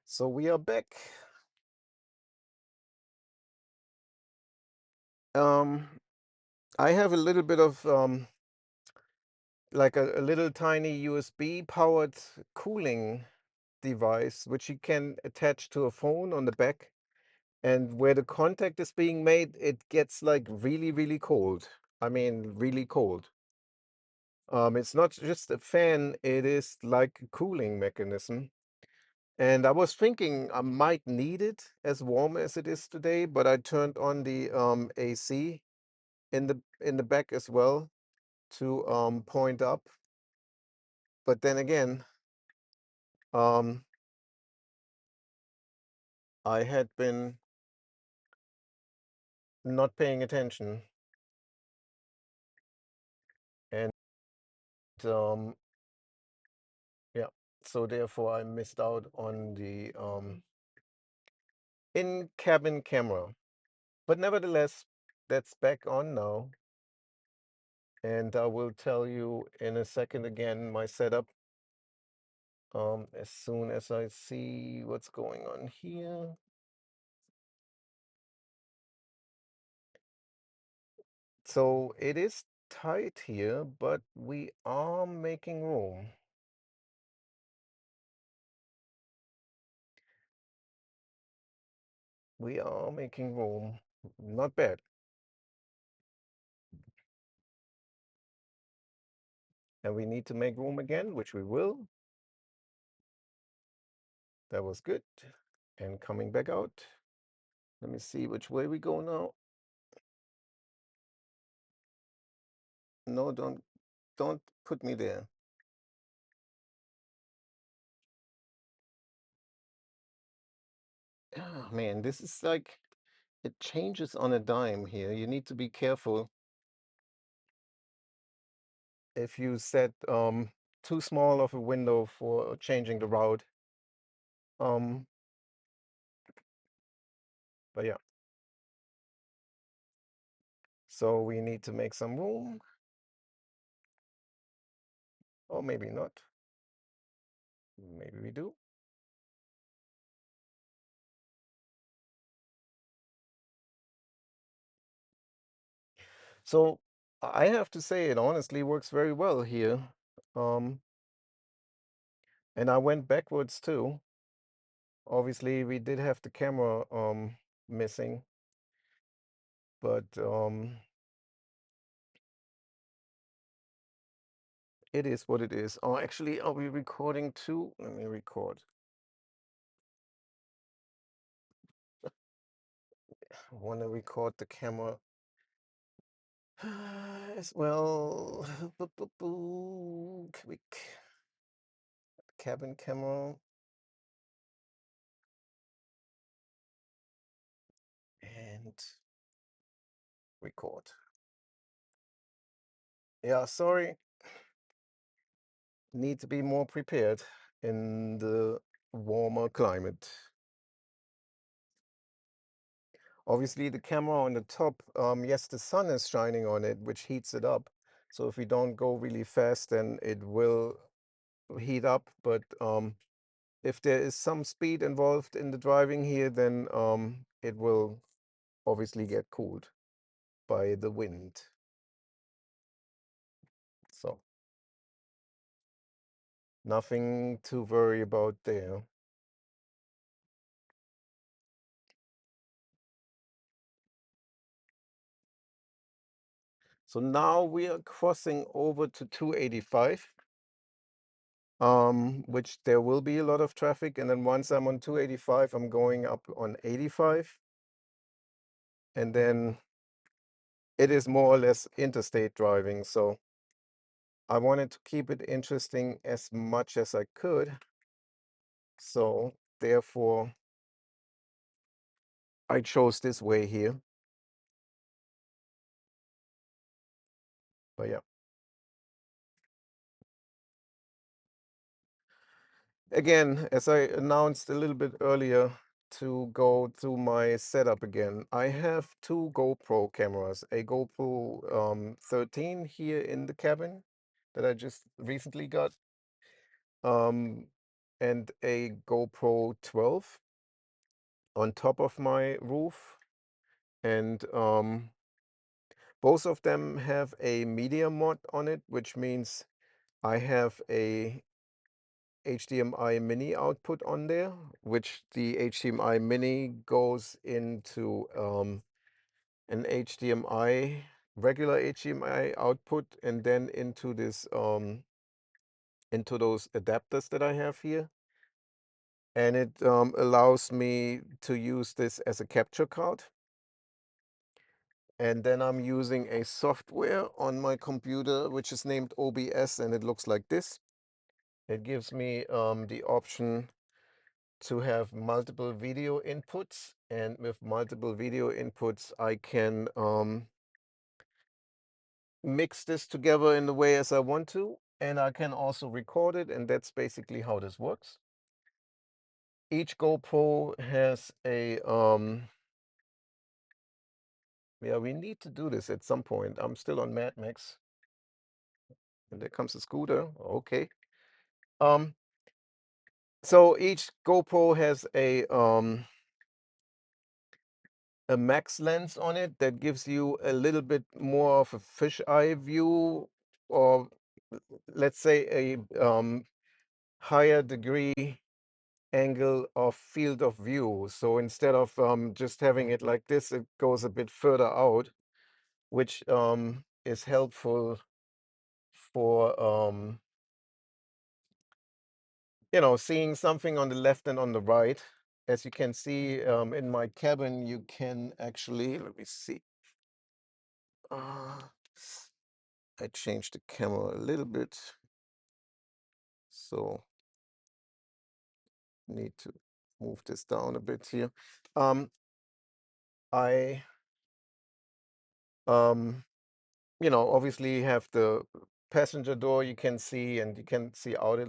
So we are back. I have a little bit of like a little tiny USB powered cooling device, which you can attach to a phone on the back. And where the contact is being made, it gets like really, really cold. I mean, really cold. It's not just a fan, it is like a cooling mechanism. And I was thinking I might need it as warm as it is today, but I turned on the AC in the back as well to point up. But then again, um, I had been not paying attention, and um, yeah, so therefore I missed out on the in-cabin camera. But nevertheless, that's back on now, and I will tell you in a second again my setup as soon as I see what's going on here. So it is tight here, but we are making room. We are making room. Not bad. And we need to make room again, which we will. That was good. And coming back out. Let me see which way we go now. No, don't put me there. Ah, man, this is like it changes on a dime here. You need to be careful if you set too small of a window for changing the route. Um, but yeah, so we need to make some room, or maybe not. Maybe we do. So I have to say it honestly works very well here. Um, and I went backwards too. Obviously, we did have the camera missing, but it is what it is. Oh, actually, are we recording too? Let me record. I want to record the camera as well. Quick cabin camera and record. Yeah, sorry. Need to be more prepared in the warmer climate. Obviously, the camera on the top, yes, the sun is shining on it, which heats it up. So if we don't go really fast, then it will heat up. But if there is some speed involved in the driving here, then it will obviously get cooled by the wind. So nothing to worry about there. So now we are crossing over to 285. Which there will be a lot of traffic. And then once I'm on 285, I'm going up on 85. And then it is more or less interstate driving. So I wanted to keep it interesting as much as I could. So therefore, I chose this way here. But yeah. Again, as I announced a little bit earlier, to go through my setup again, I have two GoPro cameras, a GoPro 13 here in the cabin that I just recently got, um, and a GoPro 12 on top of my roof. And both of them have a media mod on it, which means I have a HDMI mini output on there, which the HDMI mini goes into an HDMI, regular HDMI output, and then into this into those adapters that I have here. And it allows me to use this as a capture card. And then I'm using a software on my computer, which is named OBS, and it looks like this. It gives me the option to have multiple video inputs, and with multiple video inputs I can mix this together in the way as I want to, and I can also record it, and that's basically how this works. Each GoPro has a yeah, we need to do this at some point. I'm still on Mad Max, and there comes a scooter. Okay. um so each GoPro has a max lens on it that gives you a little bit more of a fisheye view, or let's say a higher degree angle of field of view. So instead of just having it like this, it goes a bit further out, which is helpful for seeing something on the left and on the right. as you can see in my cabin, you can actually, let me see. I changed the camera a little bit, so need to move this down a bit here. I um, obviously have the passenger door you can see, and you can see out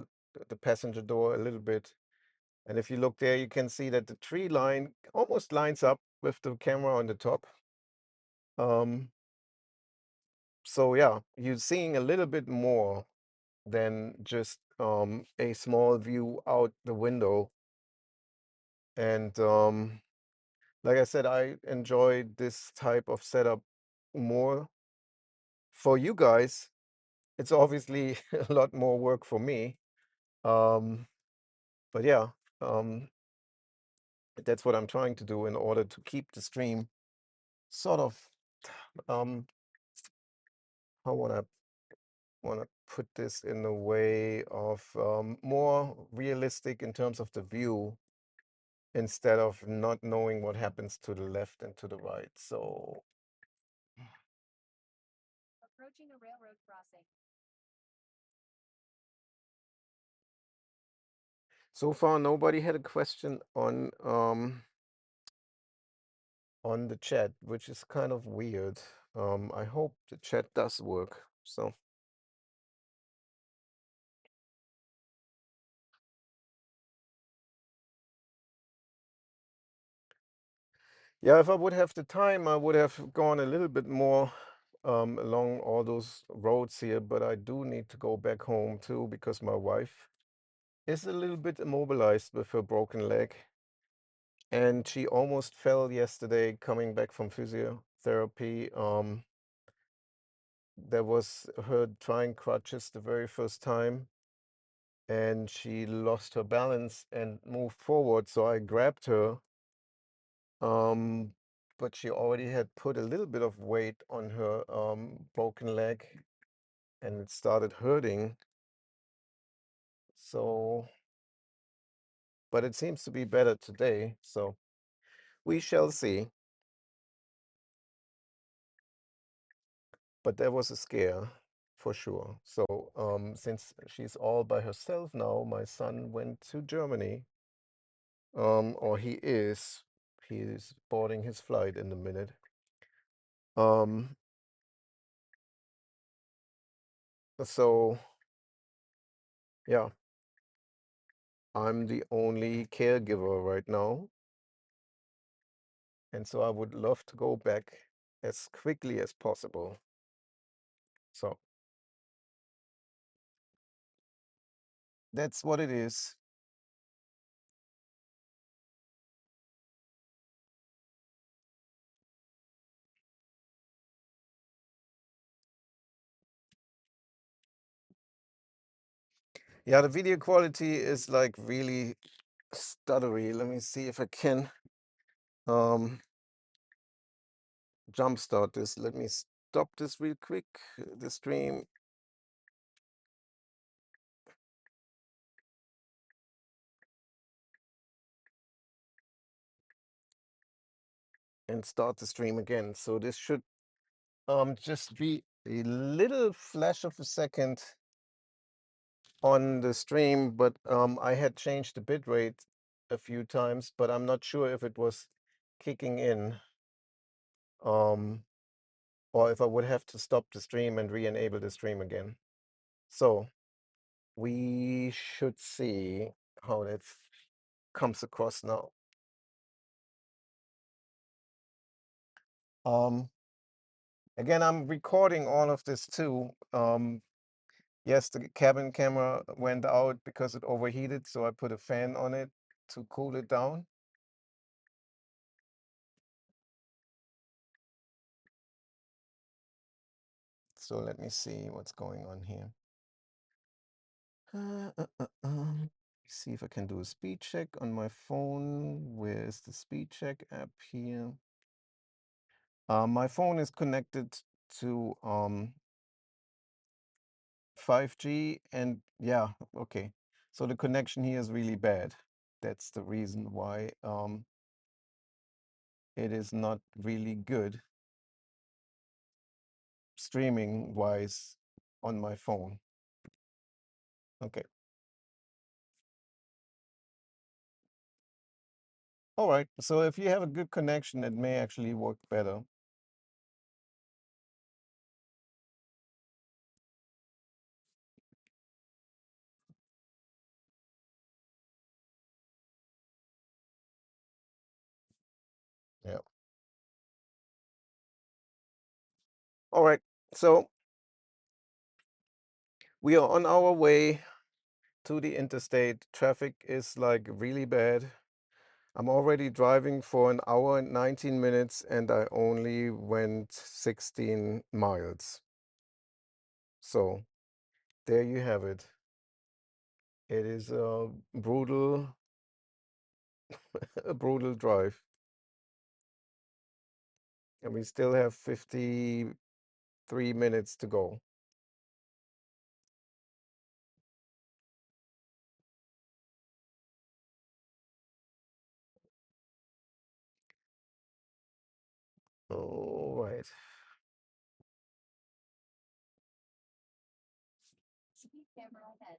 the passenger door a little bit. And if you look there, you can see that the tree line almost lines up with the camera on the top. Um, so yeah, you're seeing a little bit more than just a small view out the window. And like I said, I enjoy this type of setup more. For you guys, it's obviously a lot more work for me. Um, but yeah, um, that's what I'm trying to do in order to keep the stream sort of, um, I wanna put this in a way of more realistic in terms of the view instead of not knowing what happens to the left and to the right. So Approaching a railroad crossing. so far nobody had a question on the chat, which is kind of weird. I hope the chat does work. So yeah, if I would have the time, I would have gone a little bit more along all those roads here, but I do need to go back home too because my wife is a little bit immobilized with her broken leg. And she almost fell yesterday coming back from physiotherapy. There was her trying crutches the very first time, and she lost her balance and moved forward. So I grabbed her, but she already had put a little bit of weight on her broken leg, and it started hurting. So, but it seems to be better today. So we shall see. But there was a scare for sure. So since she's all by herself now, my son went to Germany, or he is boarding his flight in a minute. Um, so yeah, I'm the only caregiver right now, and so I would love to go back as quickly as possible. So that's what it is. Yeah, the video quality is like really stuttery. Let me see if I can um jumpstart this. Let me stop this real quick, the stream. And start the stream again. So this should just be a little flash of a second on the stream, but I had changed the bitrate a few times, but I'm not sure if it was kicking in, um, or if I would have to stop the stream and re-enable the stream again. So we should see how that comes across now. Again, I'm recording all of this too. Yes, the cabin camera went out because it overheated, so I put a fan on it to cool it down. So let me see what's going on here. See if I can do a speed check on my phone. Where's the speed check app here? My phone is connected to 5G, and yeah, okay. So the connection here is really bad. that's the reason why it is not really good streaming wise on my phone. Okay. All right. So if you have a good connection, it may actually work better. Yeah. All right. So we are on our way to the interstate. Traffic is like really bad. I'm already driving for an hour and 19 minutes, and I only went 16 miles. So there you have it. It is a brutal, a brutal drive. And we still have 53 minutes to go. All right. Speed camera ahead.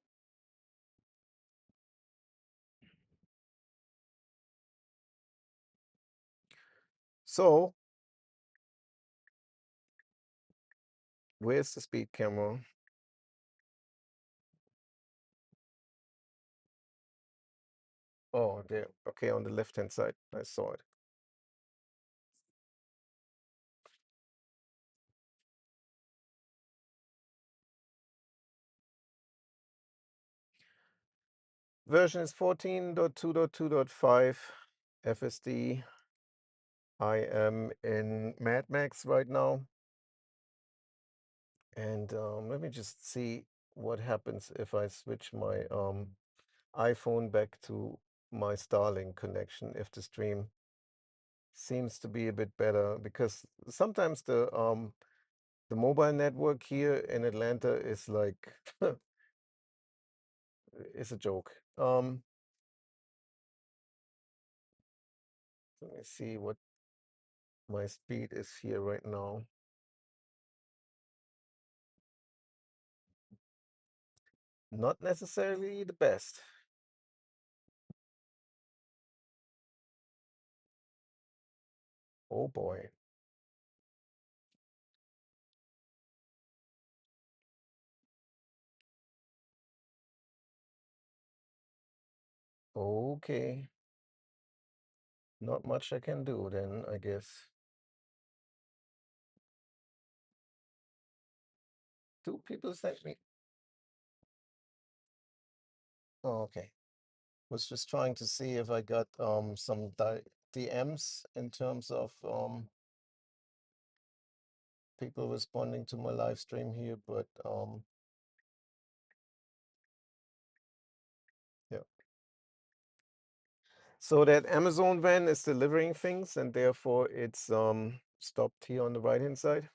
So where's the speed camera? Oh, there. Okay, on the left-hand side. I saw it. Version is 14.2.2.5 FSD. I am in Mad Max right now. And let me just see what happens if I switch my iPhone back to my Starlink connection, if the stream seems to be a bit better, because sometimes the mobile network here in Atlanta is like it's a joke. Let me see what my speed is here right now. Not necessarily the best. Oh boy. Okay. Not much I can do then, I guess. Two people sent me. Oh, okay. Was just trying to see if I got some DMs in terms of people responding to my live stream here, but yeah. So that Amazon van is delivering things, and therefore it's stopped here on the right-hand side.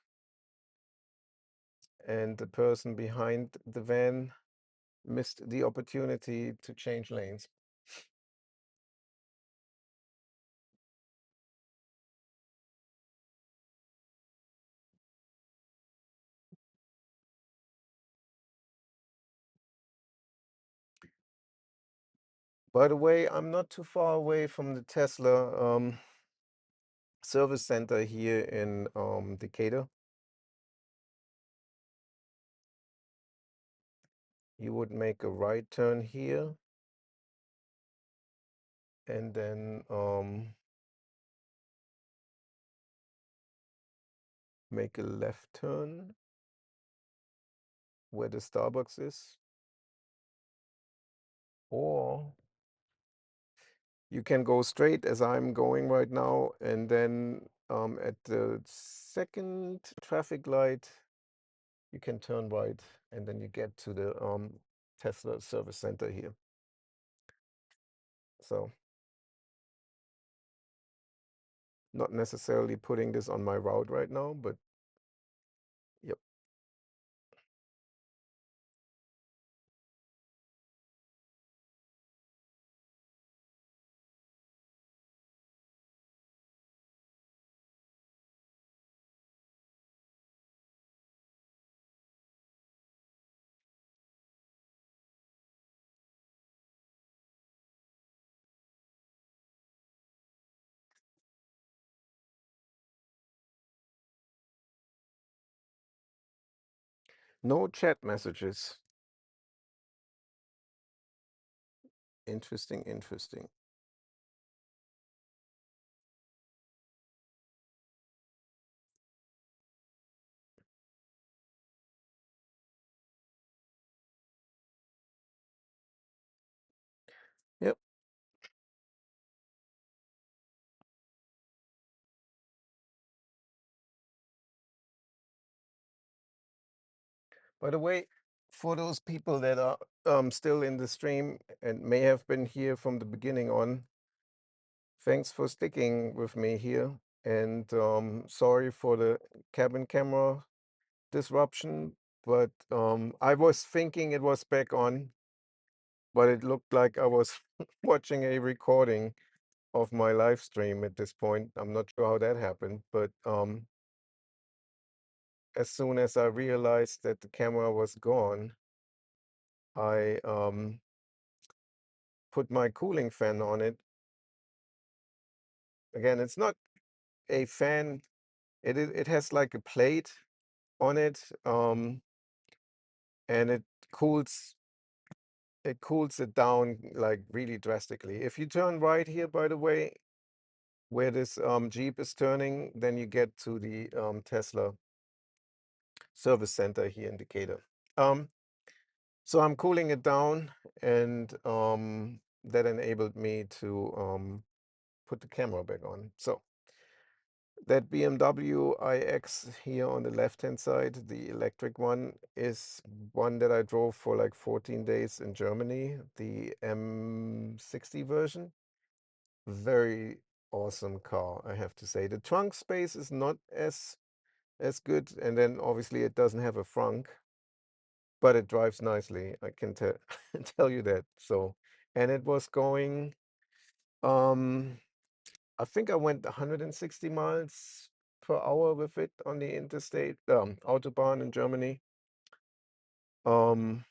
And the person behind the van missed the opportunity to change lanes. By the way, I'm not too far away from the Tesla service center here in Decatur. You would make a right turn here and then make a left turn where the Starbucks is. Or you can go straight as I'm going right now, and then at the second traffic light, you can turn right, and then you get to the Tesla service center here. So not necessarily putting this on my route right now, but yep. No chat messages. Interesting, interesting. Yep. By the way, for those people that are still in the stream and may have been here from the beginning on, thanks for sticking with me here. And sorry for the cabin camera disruption, but I was thinking it was back on, but it looked like I was watching a recording of my live stream at this point. I'm not sure how that happened, but as soon as I realized that the camera was gone, I put my cooling fan on it. Again, it's not a fan. It has like a plate on it, and it cools it down like really drastically. If you turn right here, by the way, where this Jeep is turning, then you get to the Tesla service center here in Decatur. So I'm cooling it down, and that enabled me to put the camera back on. So that BMW iX here on the left-hand side, the electric one, is one that I drove for like 14 days in Germany, the M60 version. Very awesome car, I have to say. The trunk space is not as good, and then obviously it doesn't have a frunk, but it drives nicely. I can tell you that. So, and it was going, um, I think I went 160 miles per hour with it on the interstate, Autobahn in Germany. Um,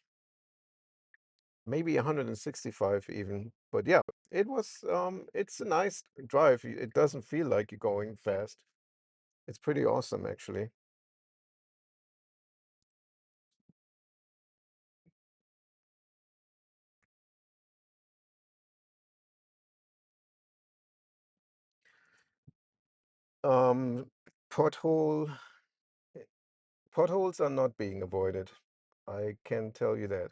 Maybe 165 even. But yeah, it's a nice drive. It doesn't feel like you're going fast. It's pretty awesome, actually. Um, pothole, eh, Potholes are not being avoided. I can tell you that.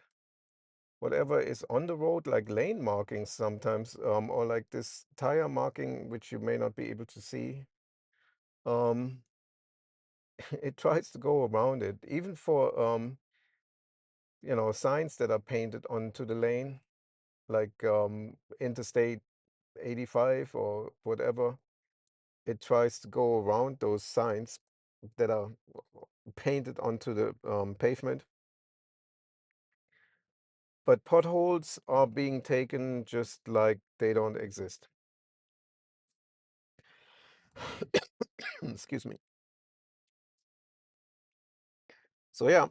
Whatever is on the road, like lane markings sometimes, or like this tire marking, which you may not be able to see, um, it tries to go around it. Even for signs that are painted onto the lane, like Interstate 85 or whatever, it tries to go around those signs that are painted onto the pavement. But potholes are being taken just like they don't exist. Excuse me. So yeah,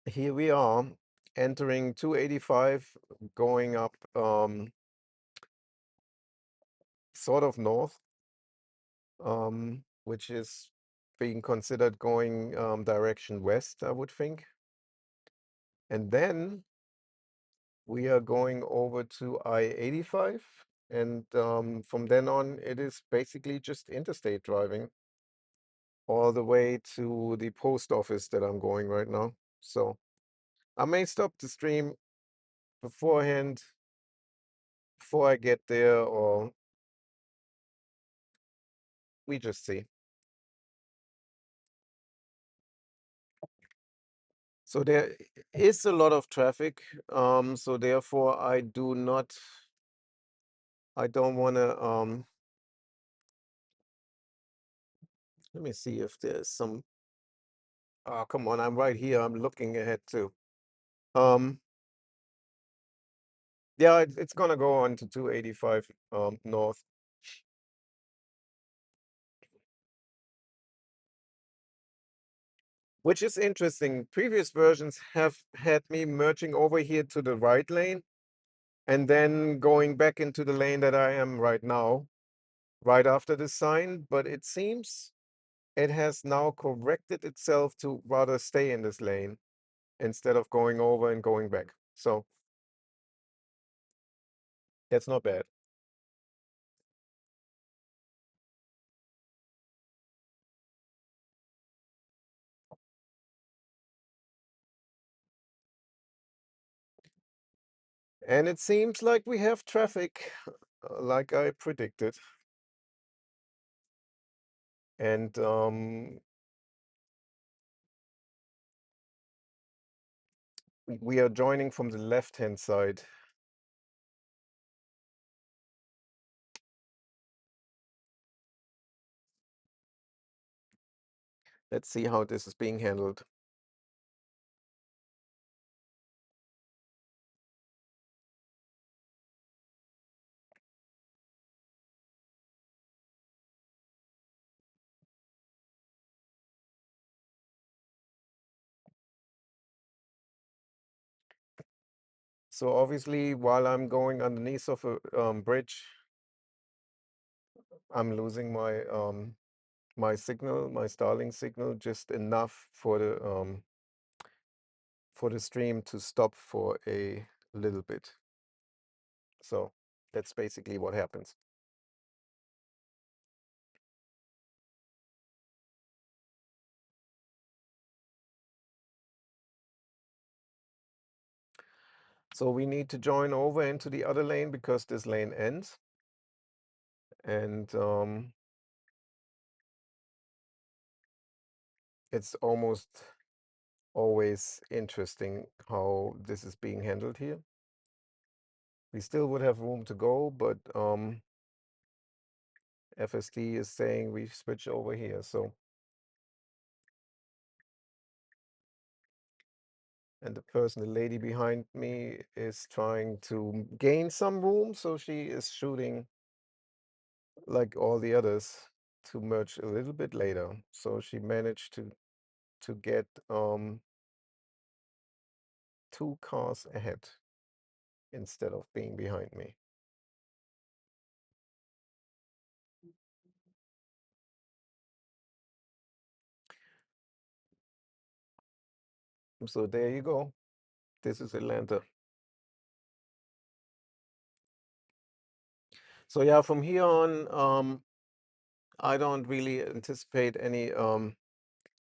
here we are entering 285, going up sort of north, which is being considered going direction west, I would think. And then we are going over to I-85, and from then on, it is basically just interstate driving all the way to the post office that I'm going right now. So I may stop the stream beforehand before I get there, or we just see. So there is a lot of traffic, so therefore I don't want to, let me see if there's some, oh, come on, I'm right here, I'm looking ahead too. Um, yeah, it's gonna go on to 285 north. Which is interesting. Previous versions have had me merging over here to the right lane and then going back into the lane that I am right now, right after the sign, but it seems it has now corrected itself to rather stay in this lane. instead of going over and going back. So that's not bad. And it seems like we have traffic, like I predicted. And we are joining from the left-hand side. Let's see how this is being handled. So obviously, while I'm going underneath of a bridge, I'm losing my signal, my Starlink signal, just enough for the stream to stop for a little bit. So that's basically what happens. So we need to join over into the other lane because this lane ends. And it's almost always interesting how this is being handled here. We still would have room to go, but FSD is saying we switch over here. So, and the lady behind me is trying to gain some room, so she is shooting like all the others to merge a little bit later. So she managed to get 2 cars ahead instead of being behind me. So there you go. This is Atlanta. So yeah, from here on, I don't really anticipate any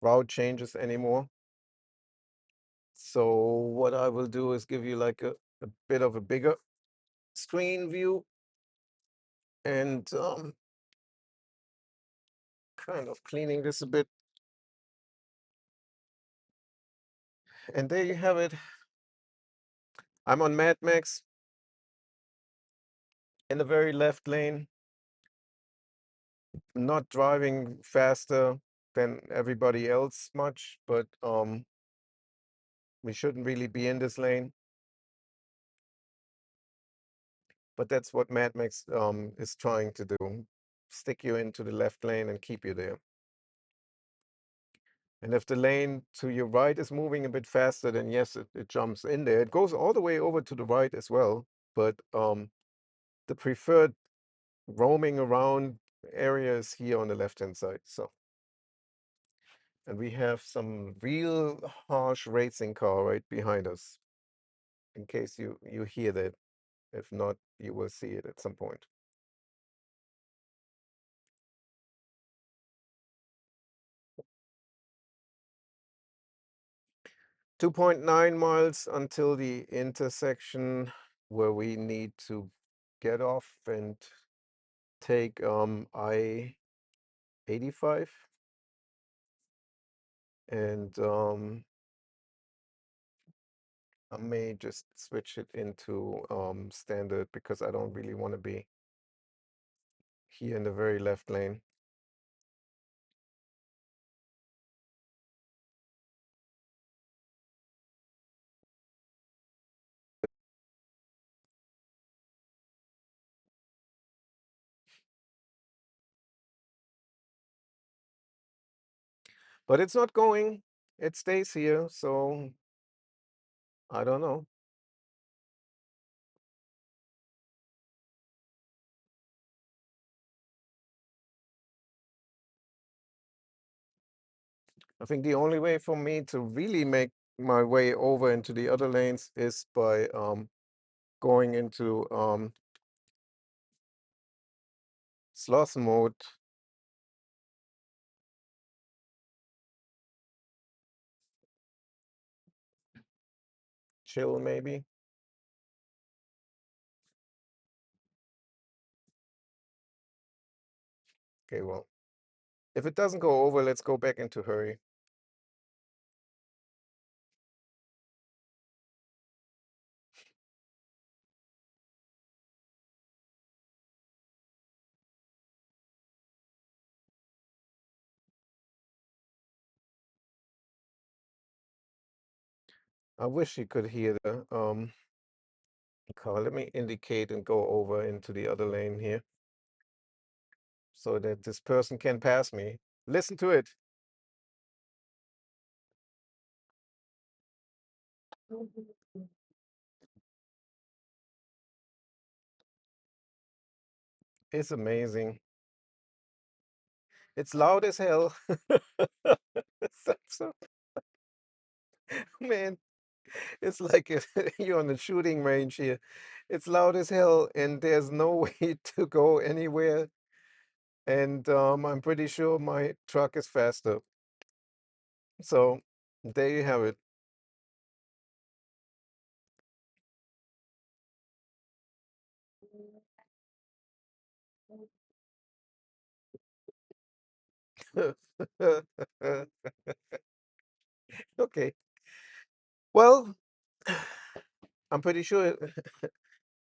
route changes anymore. So what I will do is give you like a bit of a bigger screen view and kind of cleaning this a bit. And there you have it. I'm on Mad Max in the very left lane, not driving faster than everybody else much, but we shouldn't really be in this lane. But that's what Mad Max is trying to do. Stick you into the left lane and keep you there. And if the lane to your right is moving a bit faster, then yes, it jumps in there. It goes all the way over to the right as well, but the preferred roaming around area is here on the left-hand side. So, and we have some real harsh racing car right behind us, in case you hear that. If not, you will see it at some point. 2.9 miles until the intersection where we need to get off and take I-85. And I may just switch it into standard because I don't really want to be here in the very left lane. But it's not going. It stays here, so I don't know. I think the only way for me to really my way over into the other lanes is by going into sloth mode. Chill maybe. Okay, well, if it doesn't go over, let's go back into hurry. I wish you could hear the car. Let me indicate and go over into the other lane here so that this person can pass me. Listen to it. It's amazing. It's loud as hell. So, man, it's like you're on the shooting range here. It's loud as hell, and there's no way to go anywhere. And I'm pretty sure my truck is faster. So there you have it. Okay. Well, I'm pretty sure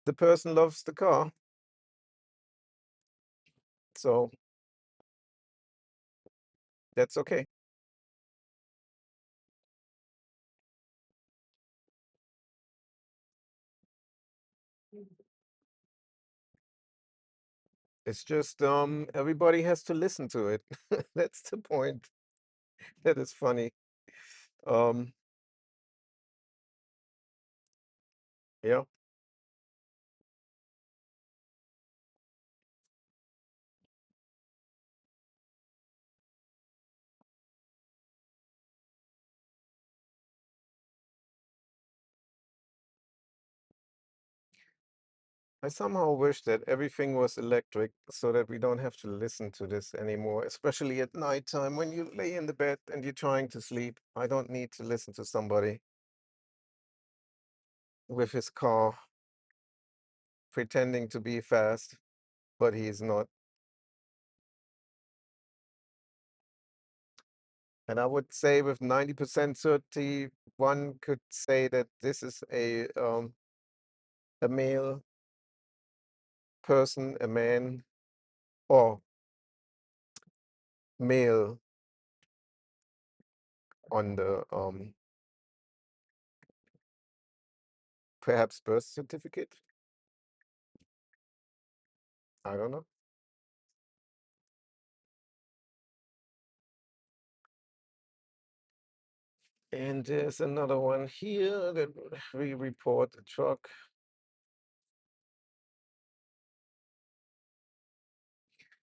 the person loves the car. So that's okay. It's just everybody has to listen to it. That's the point. That is funny. Um yeah. I somehow wish that everything was electric so that we don't have to listen to this anymore, especially at nighttime when you lay in the bed and you're trying to sleep. I don't need to listen to somebody with his car pretending to be fast, but he's not. And I would say with 90% certainty, one could say that this is a male person, a man, or male on the perhaps birth certificate. I don't know. And there's another one here that we report the truck.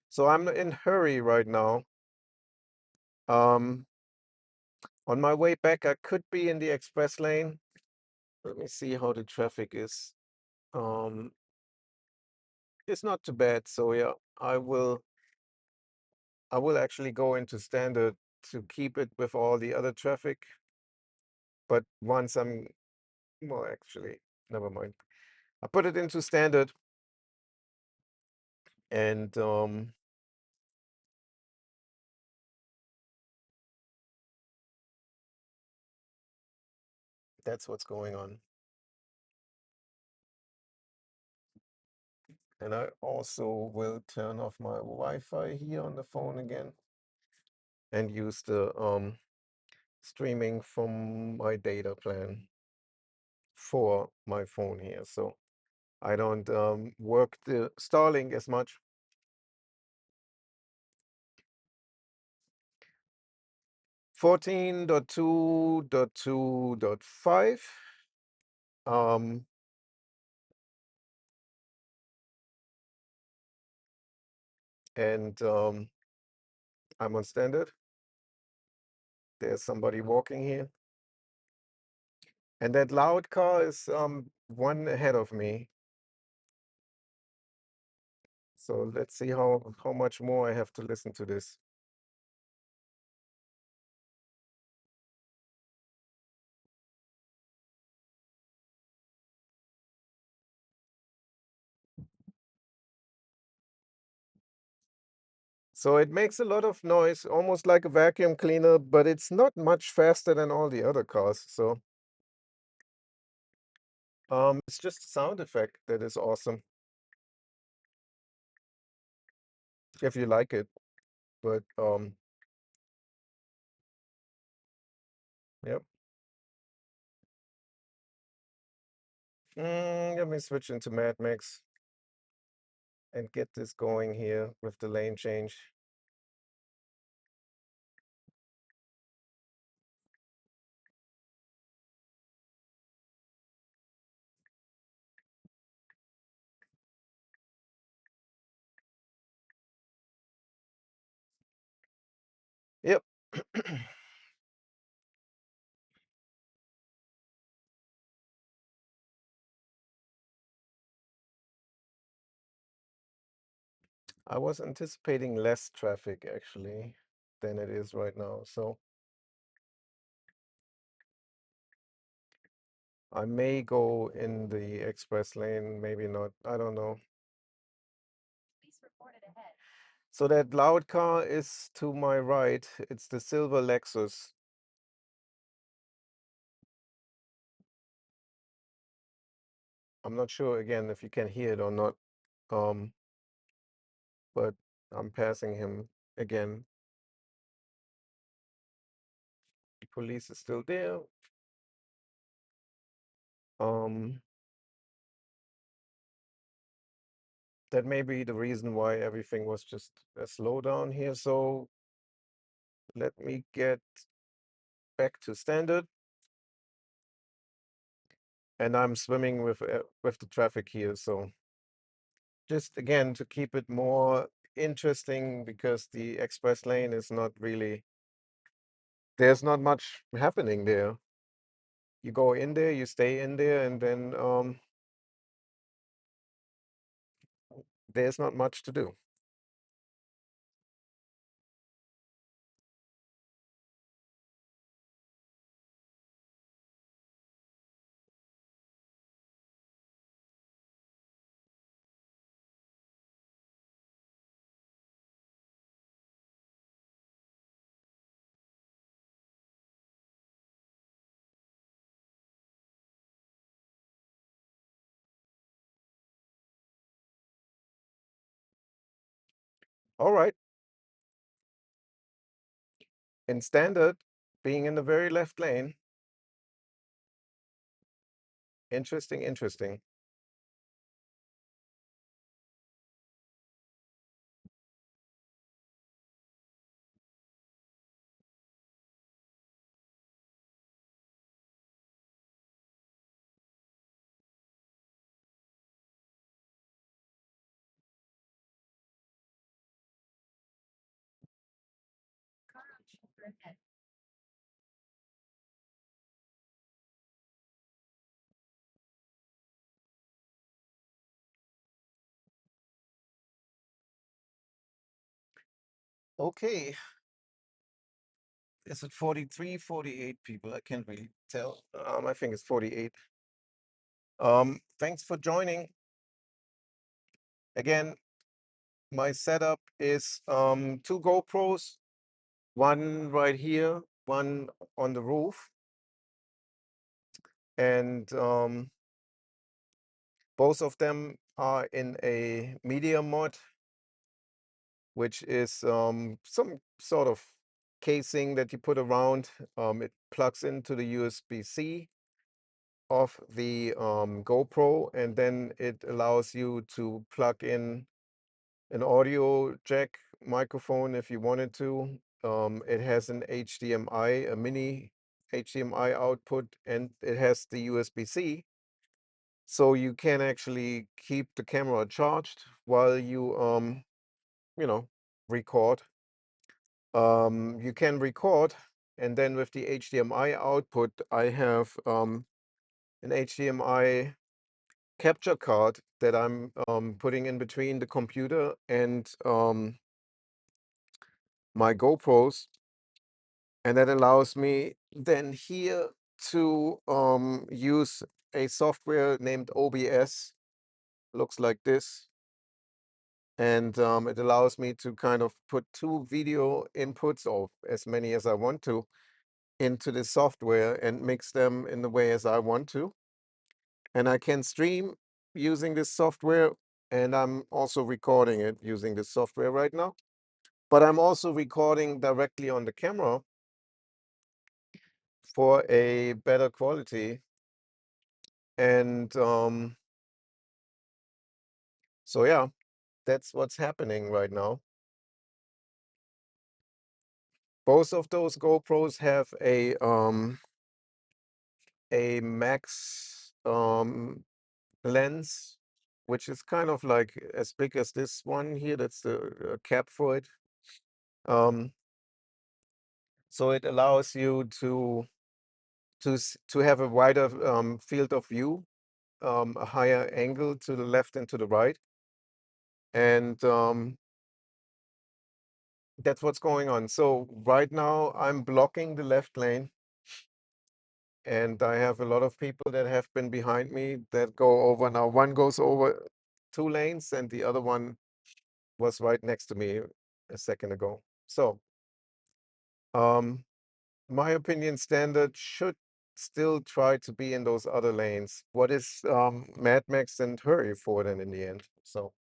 So I'm in hurry right now. Um, on my way back, I could be in the express lane. Let me see how the traffic is. Um, it's not too bad. So yeah, I will actually go into standard to keep it with all the other traffic. But once I'm, well, actually, never mind. I put it into standard, and that's what's going on. And I also will turn off my Wi-Fi here on the phone again and use the streaming from my data plan for my phone here. So I don't work the Starlink as much. 14.2.2.5. Um, and I'm on standard. There's somebody walking here. And that loud car is one ahead of me. So let's see how much more I have to listen to this. So it makes a lot of noise, almost like a vacuum cleaner, but it's not much faster than all the other cars. So it's just a sound effect that is awesome if you like it. But yep. Let me switch into Mad Max and get this going here with the lane change. Yep. I was anticipating less traffic actually than it is right now. So I may go in the express lane, maybe not. I don't know. Police reported ahead. So that loud car is to my right. It's the silver Lexus. I'm not sure again if you can hear it or not. Um, but I'm passing him again. The police is still there. Um, that may be the reason why everything was just a slowdown here. So let me get back to standard. And I'm swimming with the traffic here. So just again to keep it more interesting because the express lane is not really there's not much happening there. You go in there, you stay in there, and then there's not much to do. All right. In standard, being in the very left lane, interesting, interesting. Car on shoulder ahead. Okay. Is it 43, 48 people? I can't really tell. I think it's 48. Thanks for joining. Again, my setup is two GoPros, one right here, one on the roof, and both of them are in a media mod, which is some sort of casing that you put around. It plugs into the USB-C of the GoPro, and then it allows you to plug in an audio jack microphone if you wanted to. It has an HDMI, a mini HDMI output, and it has the USB-C. So you can actually keep the camera charged while you know, record. You can record, and then with the HDMI output, I have an HDMI capture card that I'm putting in between the computer and my GoPros, and that allows me then here to use a software named OBS. Looks like this, and it allows me to kind of put two video inputs, or as many as I want to, into the software and mix them in the way as I want to. And I can stream using this software, and I'm also recording it using this software right now. But I'm also recording directly on the camera for a better quality. And so yeah, that's what's happening right now. Both of those GoPros have a max lens, which is kind of like as big as this one here. That's the cap for it. Um, so it allows you to have a wider field of view, a higher angle to the left and to the right, and that's what's going on. So right now I'm blocking the left lane, and I have a lot of people that have been behind me that go over now. One goes over 2 lanes, and the other one was right next to me a second ago. So, um, my opinion, standard should still try to be in those other lanes. What is Mad Max and Hurry for then in the end? So,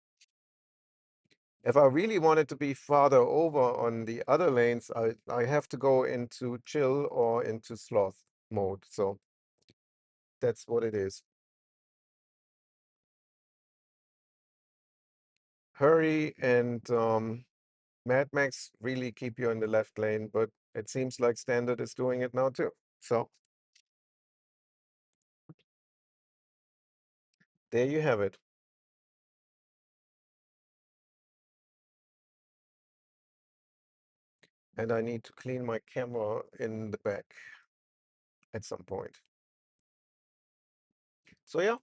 if I really wanted to be farther over on the other lanes, I have to go into chill or into sloth mode. So that's what it is. Hurry and Mad Max really keep you in the left lane, but it seems like standard is doing it now too. So there you have it. And I need to clean my camera in the back at some point. So yeah,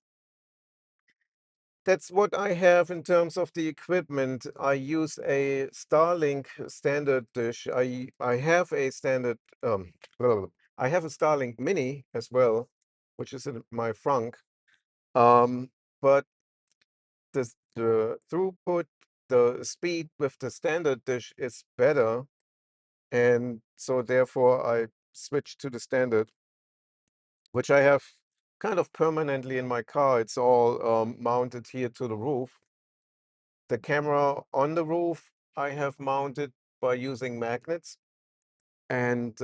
that's what I have in terms of the equipment. I use a Starlink standard dish. I have a standard I have a Starlink Mini as well, which is in my frunk. But the throughput, the speed with the standard dish is better, and so therefore I switched to the standard, which I have kind of permanently in my car. It's all mounted here to the roof. The camera on the roof I have mounted by using magnets, and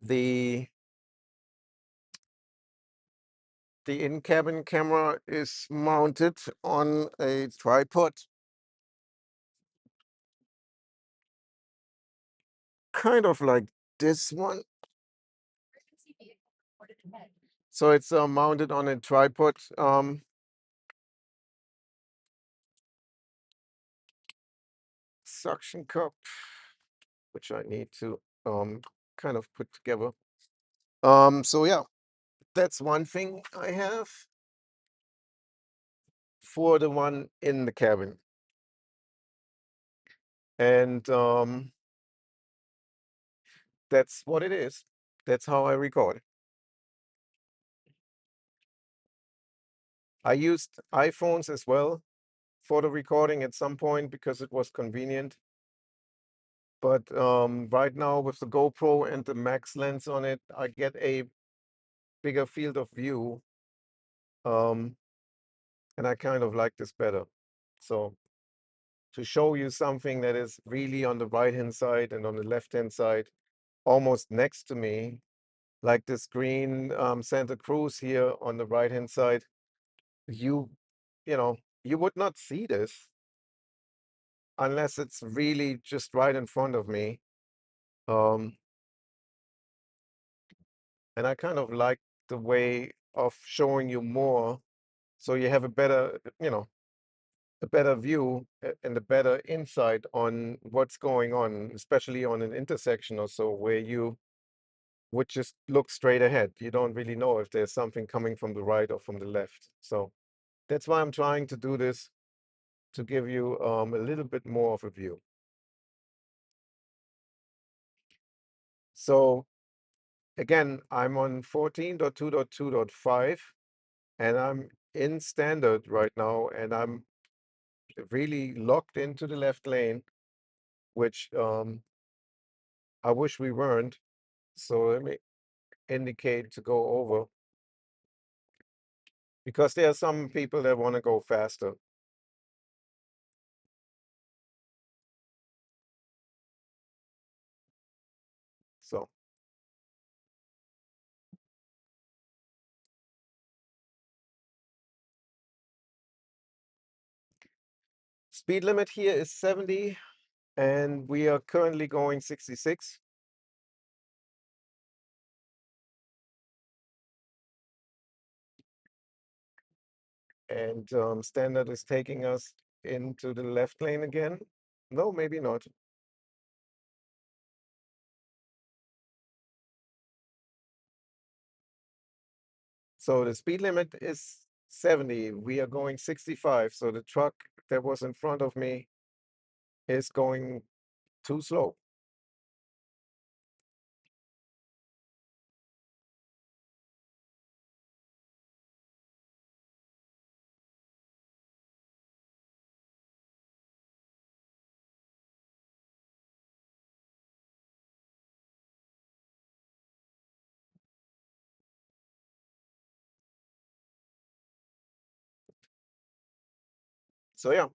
the the in-cabin camera is mounted on a tripod, kind of like this one. Emergency vehicle reported ahead. So it's mounted on a tripod. Suction cup, which I need to kind of put together. So yeah, that's one thing I have for the one in the cabin. And that's what it is. That's how I record. I used iPhones as well for the recording at some point because it was convenient. But right now with the GoPro and the max lens on it, I get a bigger field of view. Um, and I kind of like this better. So to show you something that is really on the right-hand side and on the left-hand side, almost next to me, like this green Santa Cruz here on the right-hand side, you, you know, you would not see this unless it's really just right in front of me. Um, and I kind of like the way of showing you more, so you have a better, a better view and a better insight on what's going on, especially on an intersection or so where you would just look straight ahead. You don't really know if there's something coming from the right or from the left. So that's why I'm trying to do this, to give you a little bit more of a view. So again, I'm on 14.2.2.5 and I'm in standard right now, and I'm really locked into the left lane, which I wish we weren't. So let me indicate to go over, because there are some people that want to go faster. So speed limit here is 70, and we are currently going 66. And standard is taking us into the left lane again. No, maybe not. So the speed limit is 70. We are going 65. So the truck that was in front of me is going too slow. So yeah,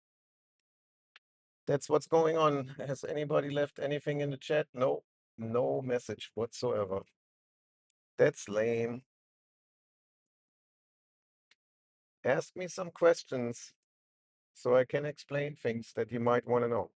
that's what's going on. Has anybody left anything in the chat? No, no message whatsoever. That's lame. Ask me some questions so I can explain things that you might want to know.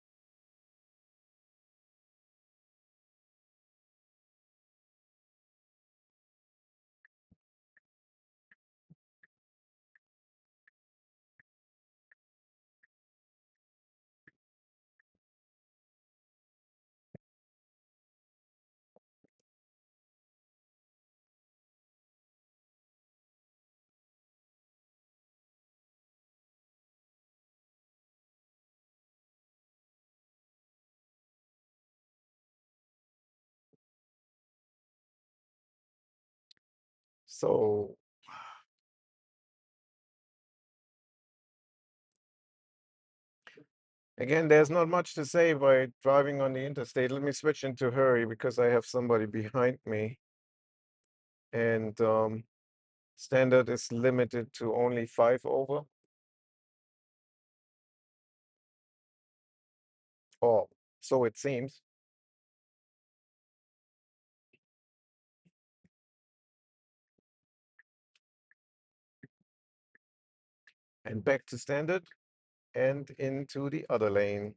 So again, there's not much to say by driving on the interstate. Let me switch into hurry because I have somebody behind me. And standard is limited to only 5 over. Oh, so it seems. And back to standard and into the other lane.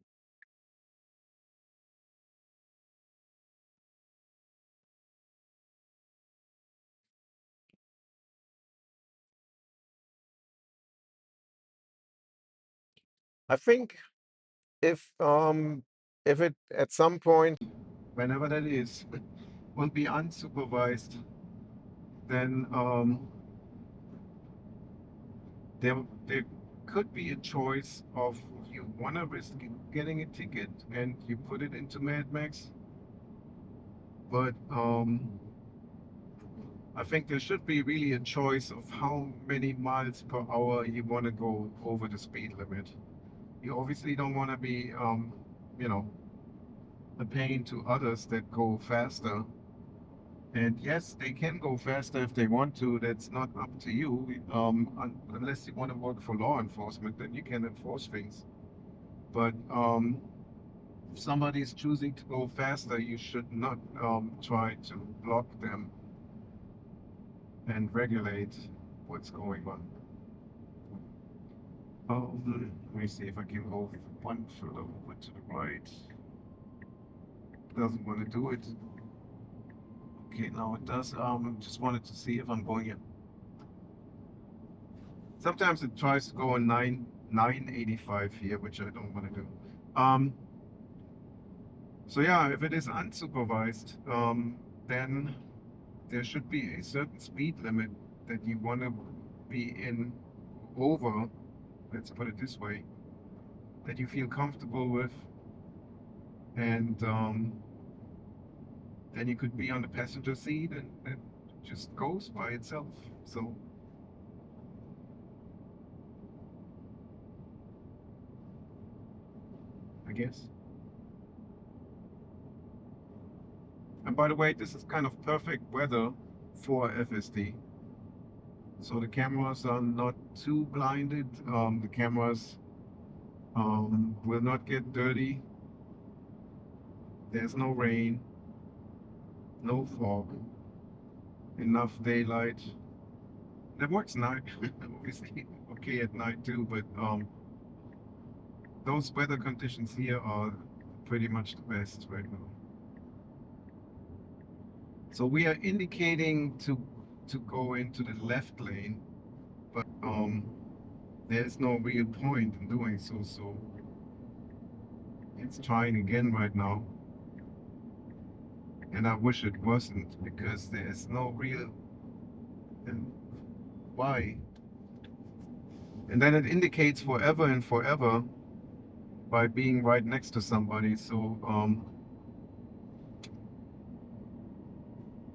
I think if it at some point, whenever that is, will be unsupervised, then there could be a choice of, you wanna risk getting a ticket and you put it into Mad Max, but I think there should be really a choice of how many miles per hour you want to go over the speed limit. You obviously don't want to be, you know, a pain to others that go faster. And yes, they can go faster if they want to. That's not up to you. Unless you want to work for law enforcement, then you can enforce things. But if somebody is choosing to go faster, you should not try to block them and regulate what's going on. Let me see if I can go one further over to the right. Doesn't want to do it. Okay, now it does. Just wanted to see if I'm going in. Sometimes it tries to go on 985 here, which I don't want to do. So yeah, if it is unsupervised, then there should be a certain speed limit that you want to be in over, let's put it this way, that you feel comfortable with, and then you could be on the passenger seat and it just goes by itself. So I guess. And by the way, this is kind of perfect weather for FSD. So the cameras are not too blinded. The cameras will not get dirty. There's no rain, no fog, enough daylight. That works night, obviously. Okay at night too, but those weather conditions here are pretty much the best right now. So we are indicating to go into the left lane, but there's no real point in doing so. So it's trying again right now, and I wish it wasn't because there's no real and why. And then it indicates forever and forever by being right next to somebody. So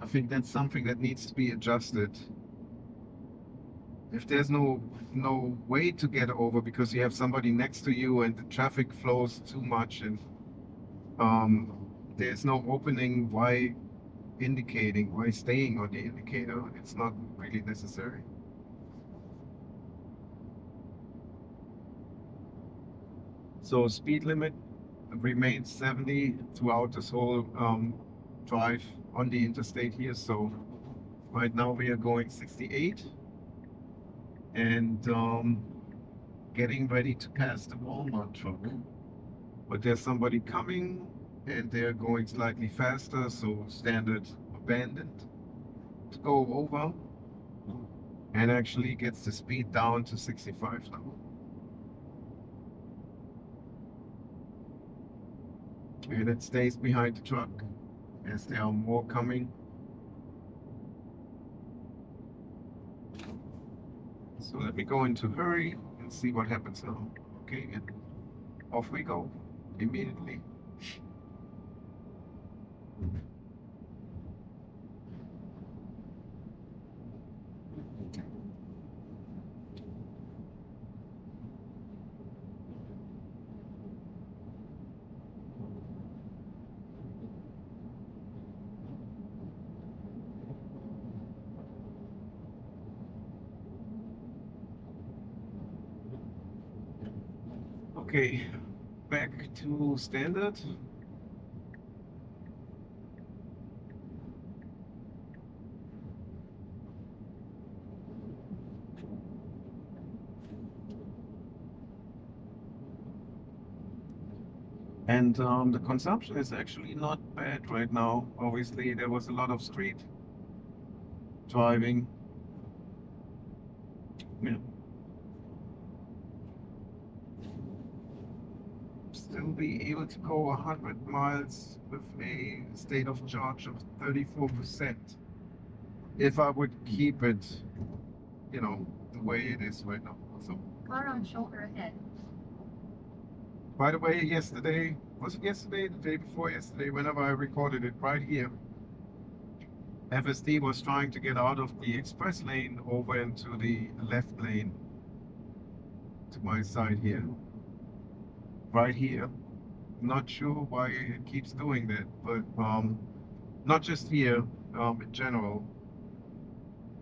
I think that's something that needs to be adjusted. If there's no way to get over because you have somebody next to you and the traffic flows too much and um, there's no opening, why indicating, why staying on the indicator? It's not really necessary. So speed limit remains 70 throughout this whole drive on the interstate here. So right now we are going 68 and getting ready to pass the Walmart truck. But there's somebody coming and they're going slightly faster, so standard abandoned to go over and actually gets the speed down to 65 now. And it stays behind the truck as there are more coming. So let me go into hurry and see what happens now. Okay, and off we go immediately. Okay, back to standard. And the consumption is actually not bad right now. Obviously, there was a lot of street driving. Yeah. Still be able to go 100 miles with a state of charge of 34% if I would keep it, the way it is right now. So, Car on shoulder ahead. by the way, yesterday, was it yesterday, the day before yesterday, whenever I recorded it right here, FSD was trying to get out of the express lane over into the left lane to my side here, right here. Not sure why it keeps doing that, but not just here, in general.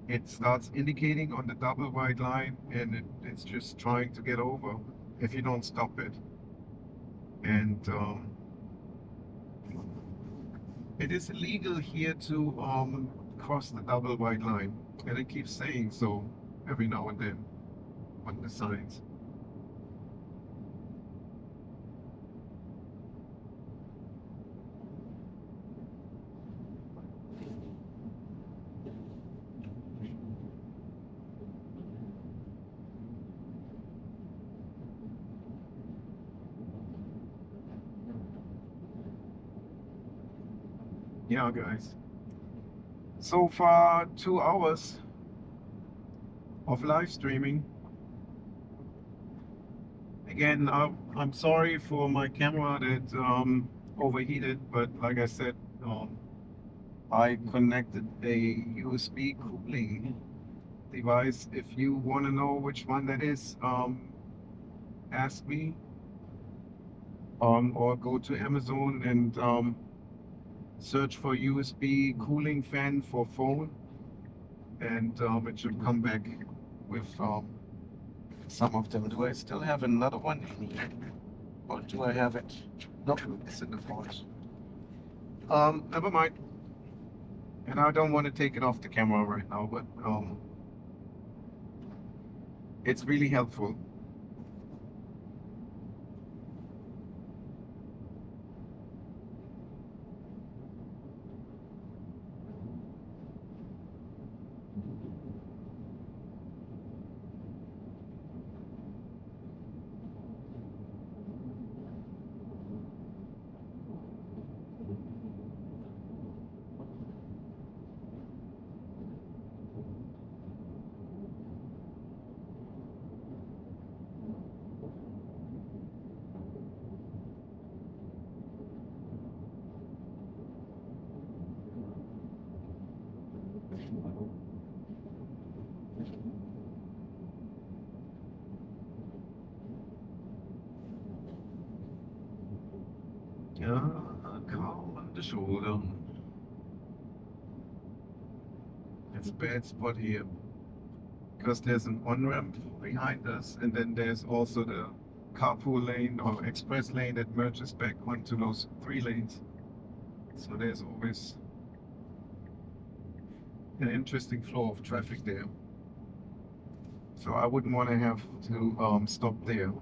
It starts indicating on the double white line and it's just trying to get over if you don't stop it. And it is illegal here to cross the double white line, and it keeps saying so every now and then on the signs. Yeah, guys. So far, 2 hours of live streaming. Again, I'm sorry for my camera that overheated, but like I said, I connected a USB cooling device. If you want to know which one that is, ask me, or go to Amazon and search for USB cooling fan for phone, and it should come back with some of them. Do I still have another one in here? Or do I have it? No, it's in the pouch. Never mind. And I don't want to take it off the camera right now, but it's really helpful. Yeah, calm on the shoulder. It's a bad spot here because there's an on-ramp behind us, and then there's also the carpool lane or express lane that merges back onto those 3 lanes. So there's always an interesting flow of traffic there. So I wouldn't want to have to stop there.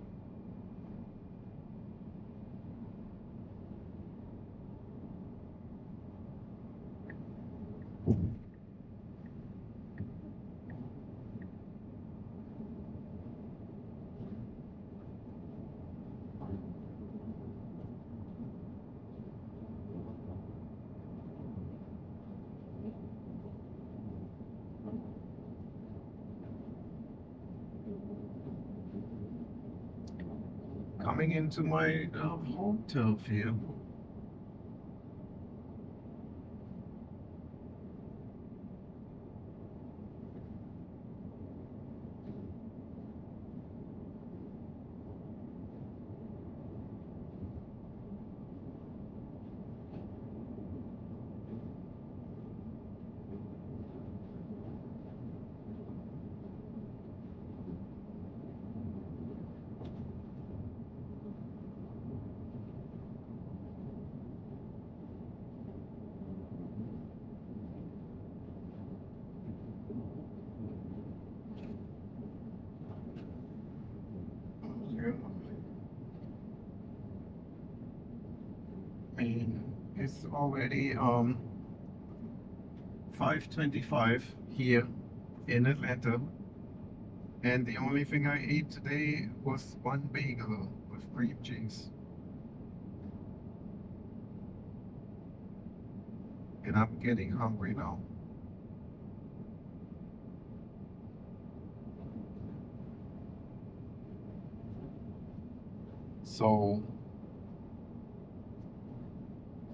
Coming into my home turf here. And it's already 5:25 here in Atlanta, and the only thing I ate today was one bagel with cream cheese. And I'm getting hungry now. So,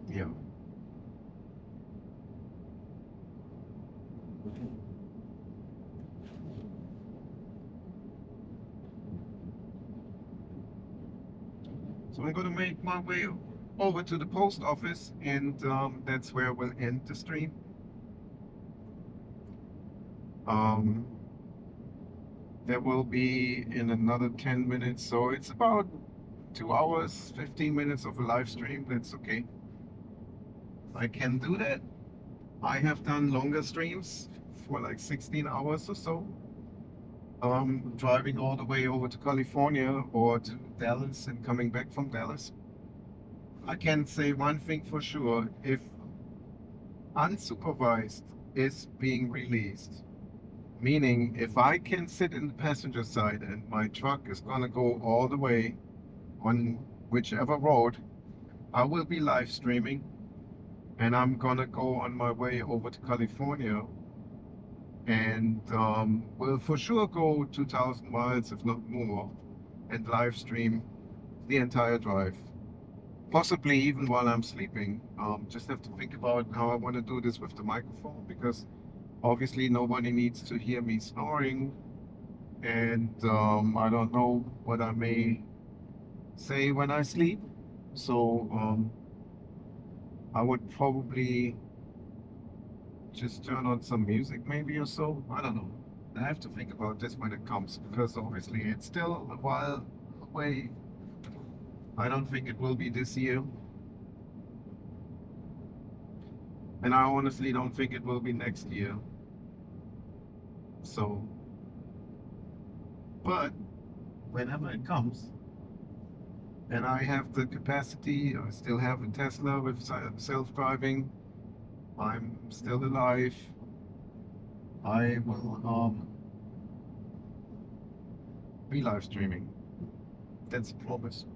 yeah. So I'm going to make my way over to the post office, and that's where we'll end the stream. There will be in another 10 minutes, so it's about 2 hours, 15 minutes of a live stream. That's okay. I can do that. I have done longer streams for like 16 hours or so. Driving all the way over to California or to Dallas and coming back from Dallas. I can say one thing for sure: if unsupervised is being released, meaning if I can sit in the passenger side and my truck is gonna go all the way on whichever road, I will be live streaming. and I'm gonna go on my way over to California, and will for sure go 2,000 miles, if not more, and live stream the entire drive. Possibly even while I'm sleeping. Just have to think about how I want to do this with the microphone, because obviously nobody needs to hear me snoring, and I don't know what I may say when I sleep. So I would probably just turn on some music maybe or so. I don't know. I have to think about this when it comes, because obviously it's still a while away. I don't think it will be this year, and I honestly don't think it will be next year. So, but whenever it comes, and I have the capacity, I still have a Tesla with self-driving, I'm still alive, I will be live streaming. That's a promise.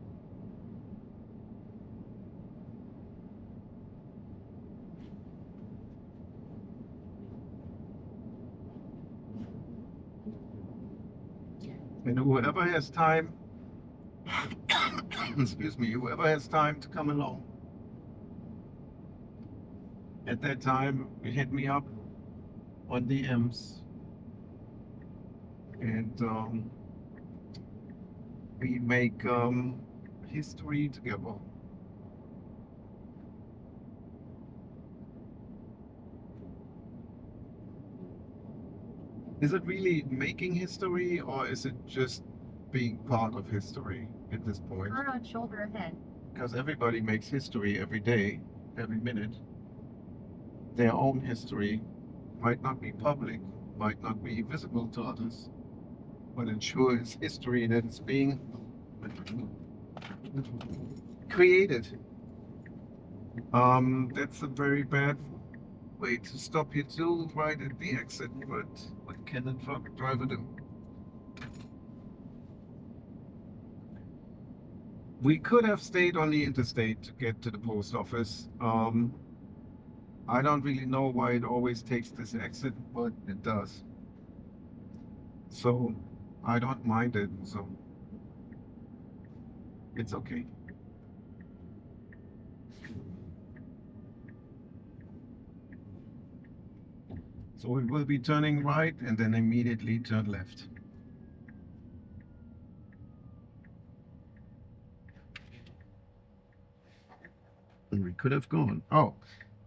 And whoever has time, excuse me, whoever has time to come along at that time, hit me up on DMs, and we make history together. Is it really making history, or is it just being part of history at this point? Turn on shoulder ahead. Because everybody makes history every day, every minute. Their own history might not be public, might not be visible to others, but it sure is history that is being created. That's a very bad way to stop here too, right at the exit, but what can a truck driver do? We could have stayed on the interstate to get to the post office. I don't really know why it always takes this exit, but it does. So I don't mind it, so it's okay. So we will be turning right and then immediately turn left. And we could have gone. Oh,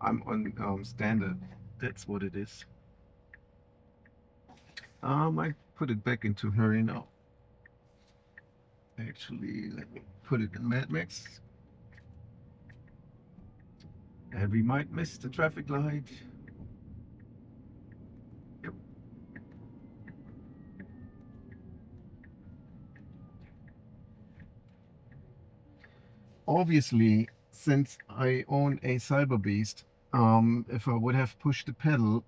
I'm on standard. That's what it is. I put it back into hurry now. Actually, let me put it in Mad Max. And we might miss the traffic light. Yep. Obviously, since I own a Cyber Beast, if I would have pushed the pedal,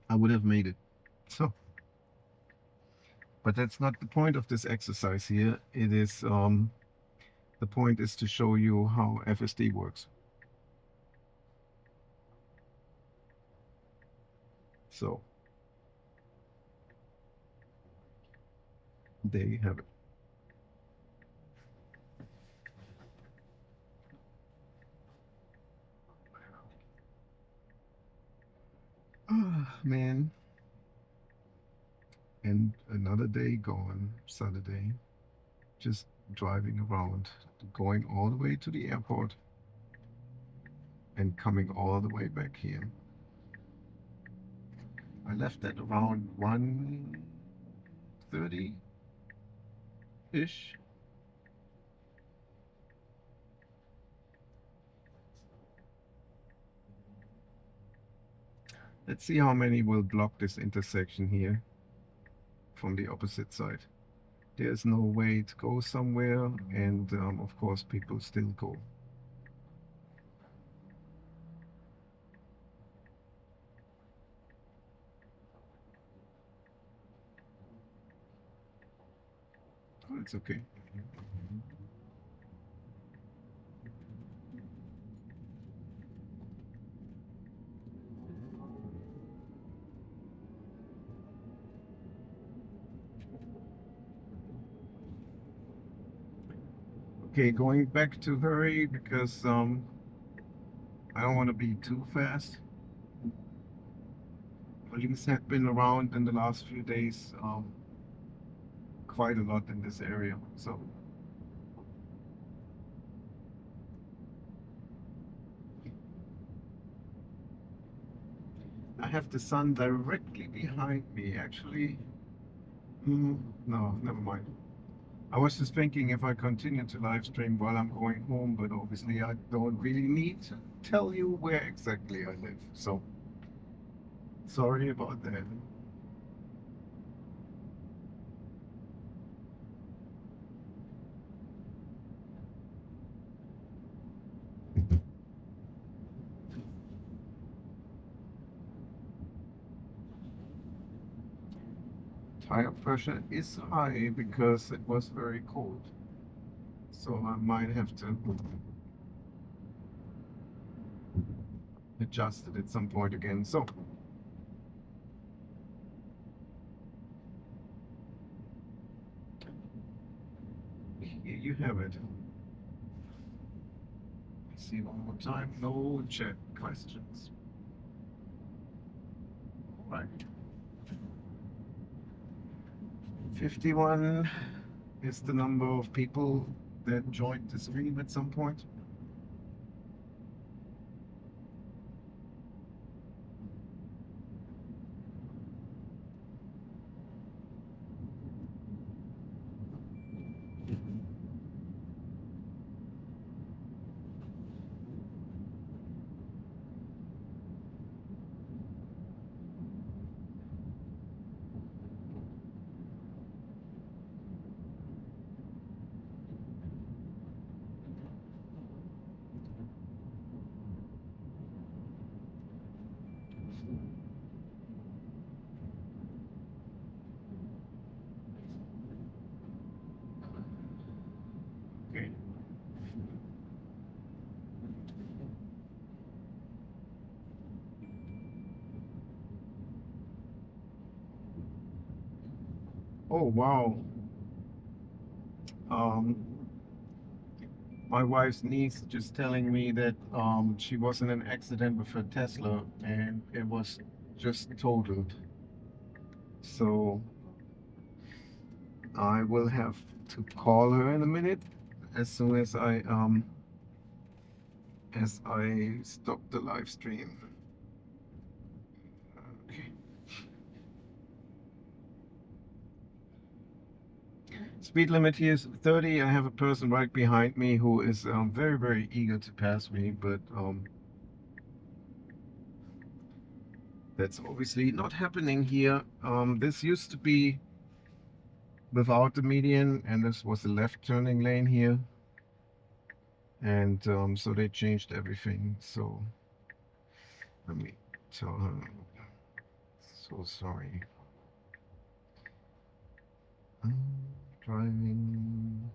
I would have made it. So, but that's not the point of this exercise here. It is the point is to show you how FSD works. So there you have it. Ah, man. And another day gone, Saturday. Just driving around, going all the way to the airport and coming all the way back here. I left at around 1:30-ish. Let's see how many will block this intersection here from the opposite side. There's no way to go somewhere, and of course people still go. Oh, it's okay. Okay, going back to hurry because I don't want to be too fast. Police have been around in the last few days quite a lot in this area. So I have the sun directly behind me. Actually, no, never mind. I was just thinking if I continue to live stream while I'm going home, but obviously I don't really need to tell you where exactly I live. So sorry about that. Tire pressure is high because it was very cold. So I might have to adjust it at some point again. So here you have it. See one more time. No chat questions. All right. 51 is the number of people that joined the stream at some point. Okay. Oh wow. Um, my wife's niece just telling me that she was in an accident with her Tesla and it was just totaled. So I will have to call her in a minute as soon as I stop the live stream. Okay. Speed limit here is 30. I have a person right behind me who is very, very eager to pass me, but that's obviously not happening here. This used to be without the median, and this was a left turning lane here. And so they changed everything. So let me tell her. So sorry. I'm driving.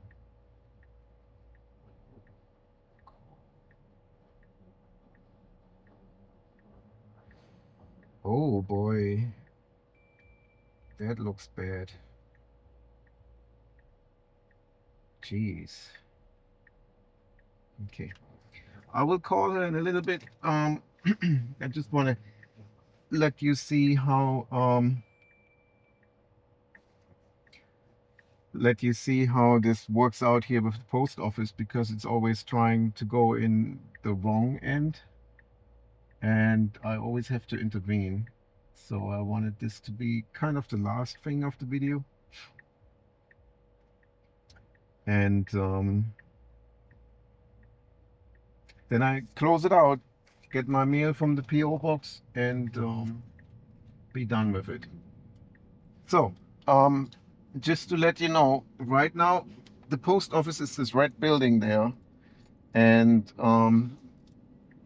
Oh boy, that looks bad. Jeez. Okay. I will call her in a little bit. I just want to let you see how this works out here with the post office, because it's always trying to go in the wrong end and I always have to intervene. So I wanted this to be kind of the last thing of the video, and then I close it out, get my mail from the PO box, and be done with it. So just to let you know, right now the post office is this red building there, and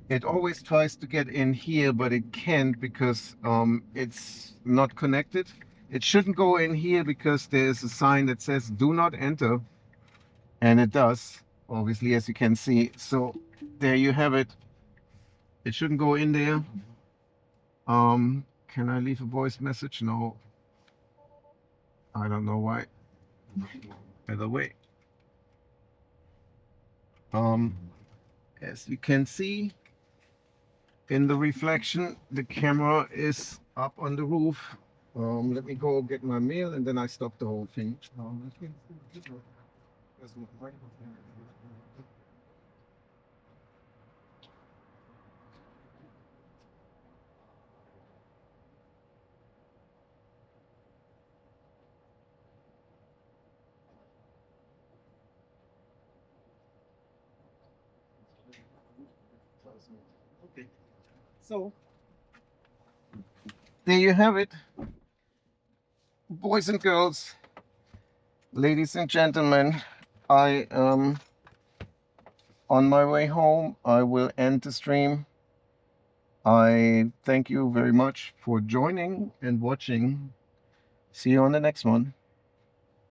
it always tries to get in here, but it can't because it's not connected. It shouldn't go in here because there's a sign that says do not enter, and it does, obviously, as you can see. So there you have it. It shouldn't go in there. Can I leave a voice message? No. I don't know why. By the way, As you can see in the reflection, the camera is up on the roof. Let me go get my mail and then I stop the whole thing. Okay. So there you have it, boys and girls, ladies and gentlemen. I am on my way home. I will end the stream. I thank you very much for joining and watching. See you on the next one.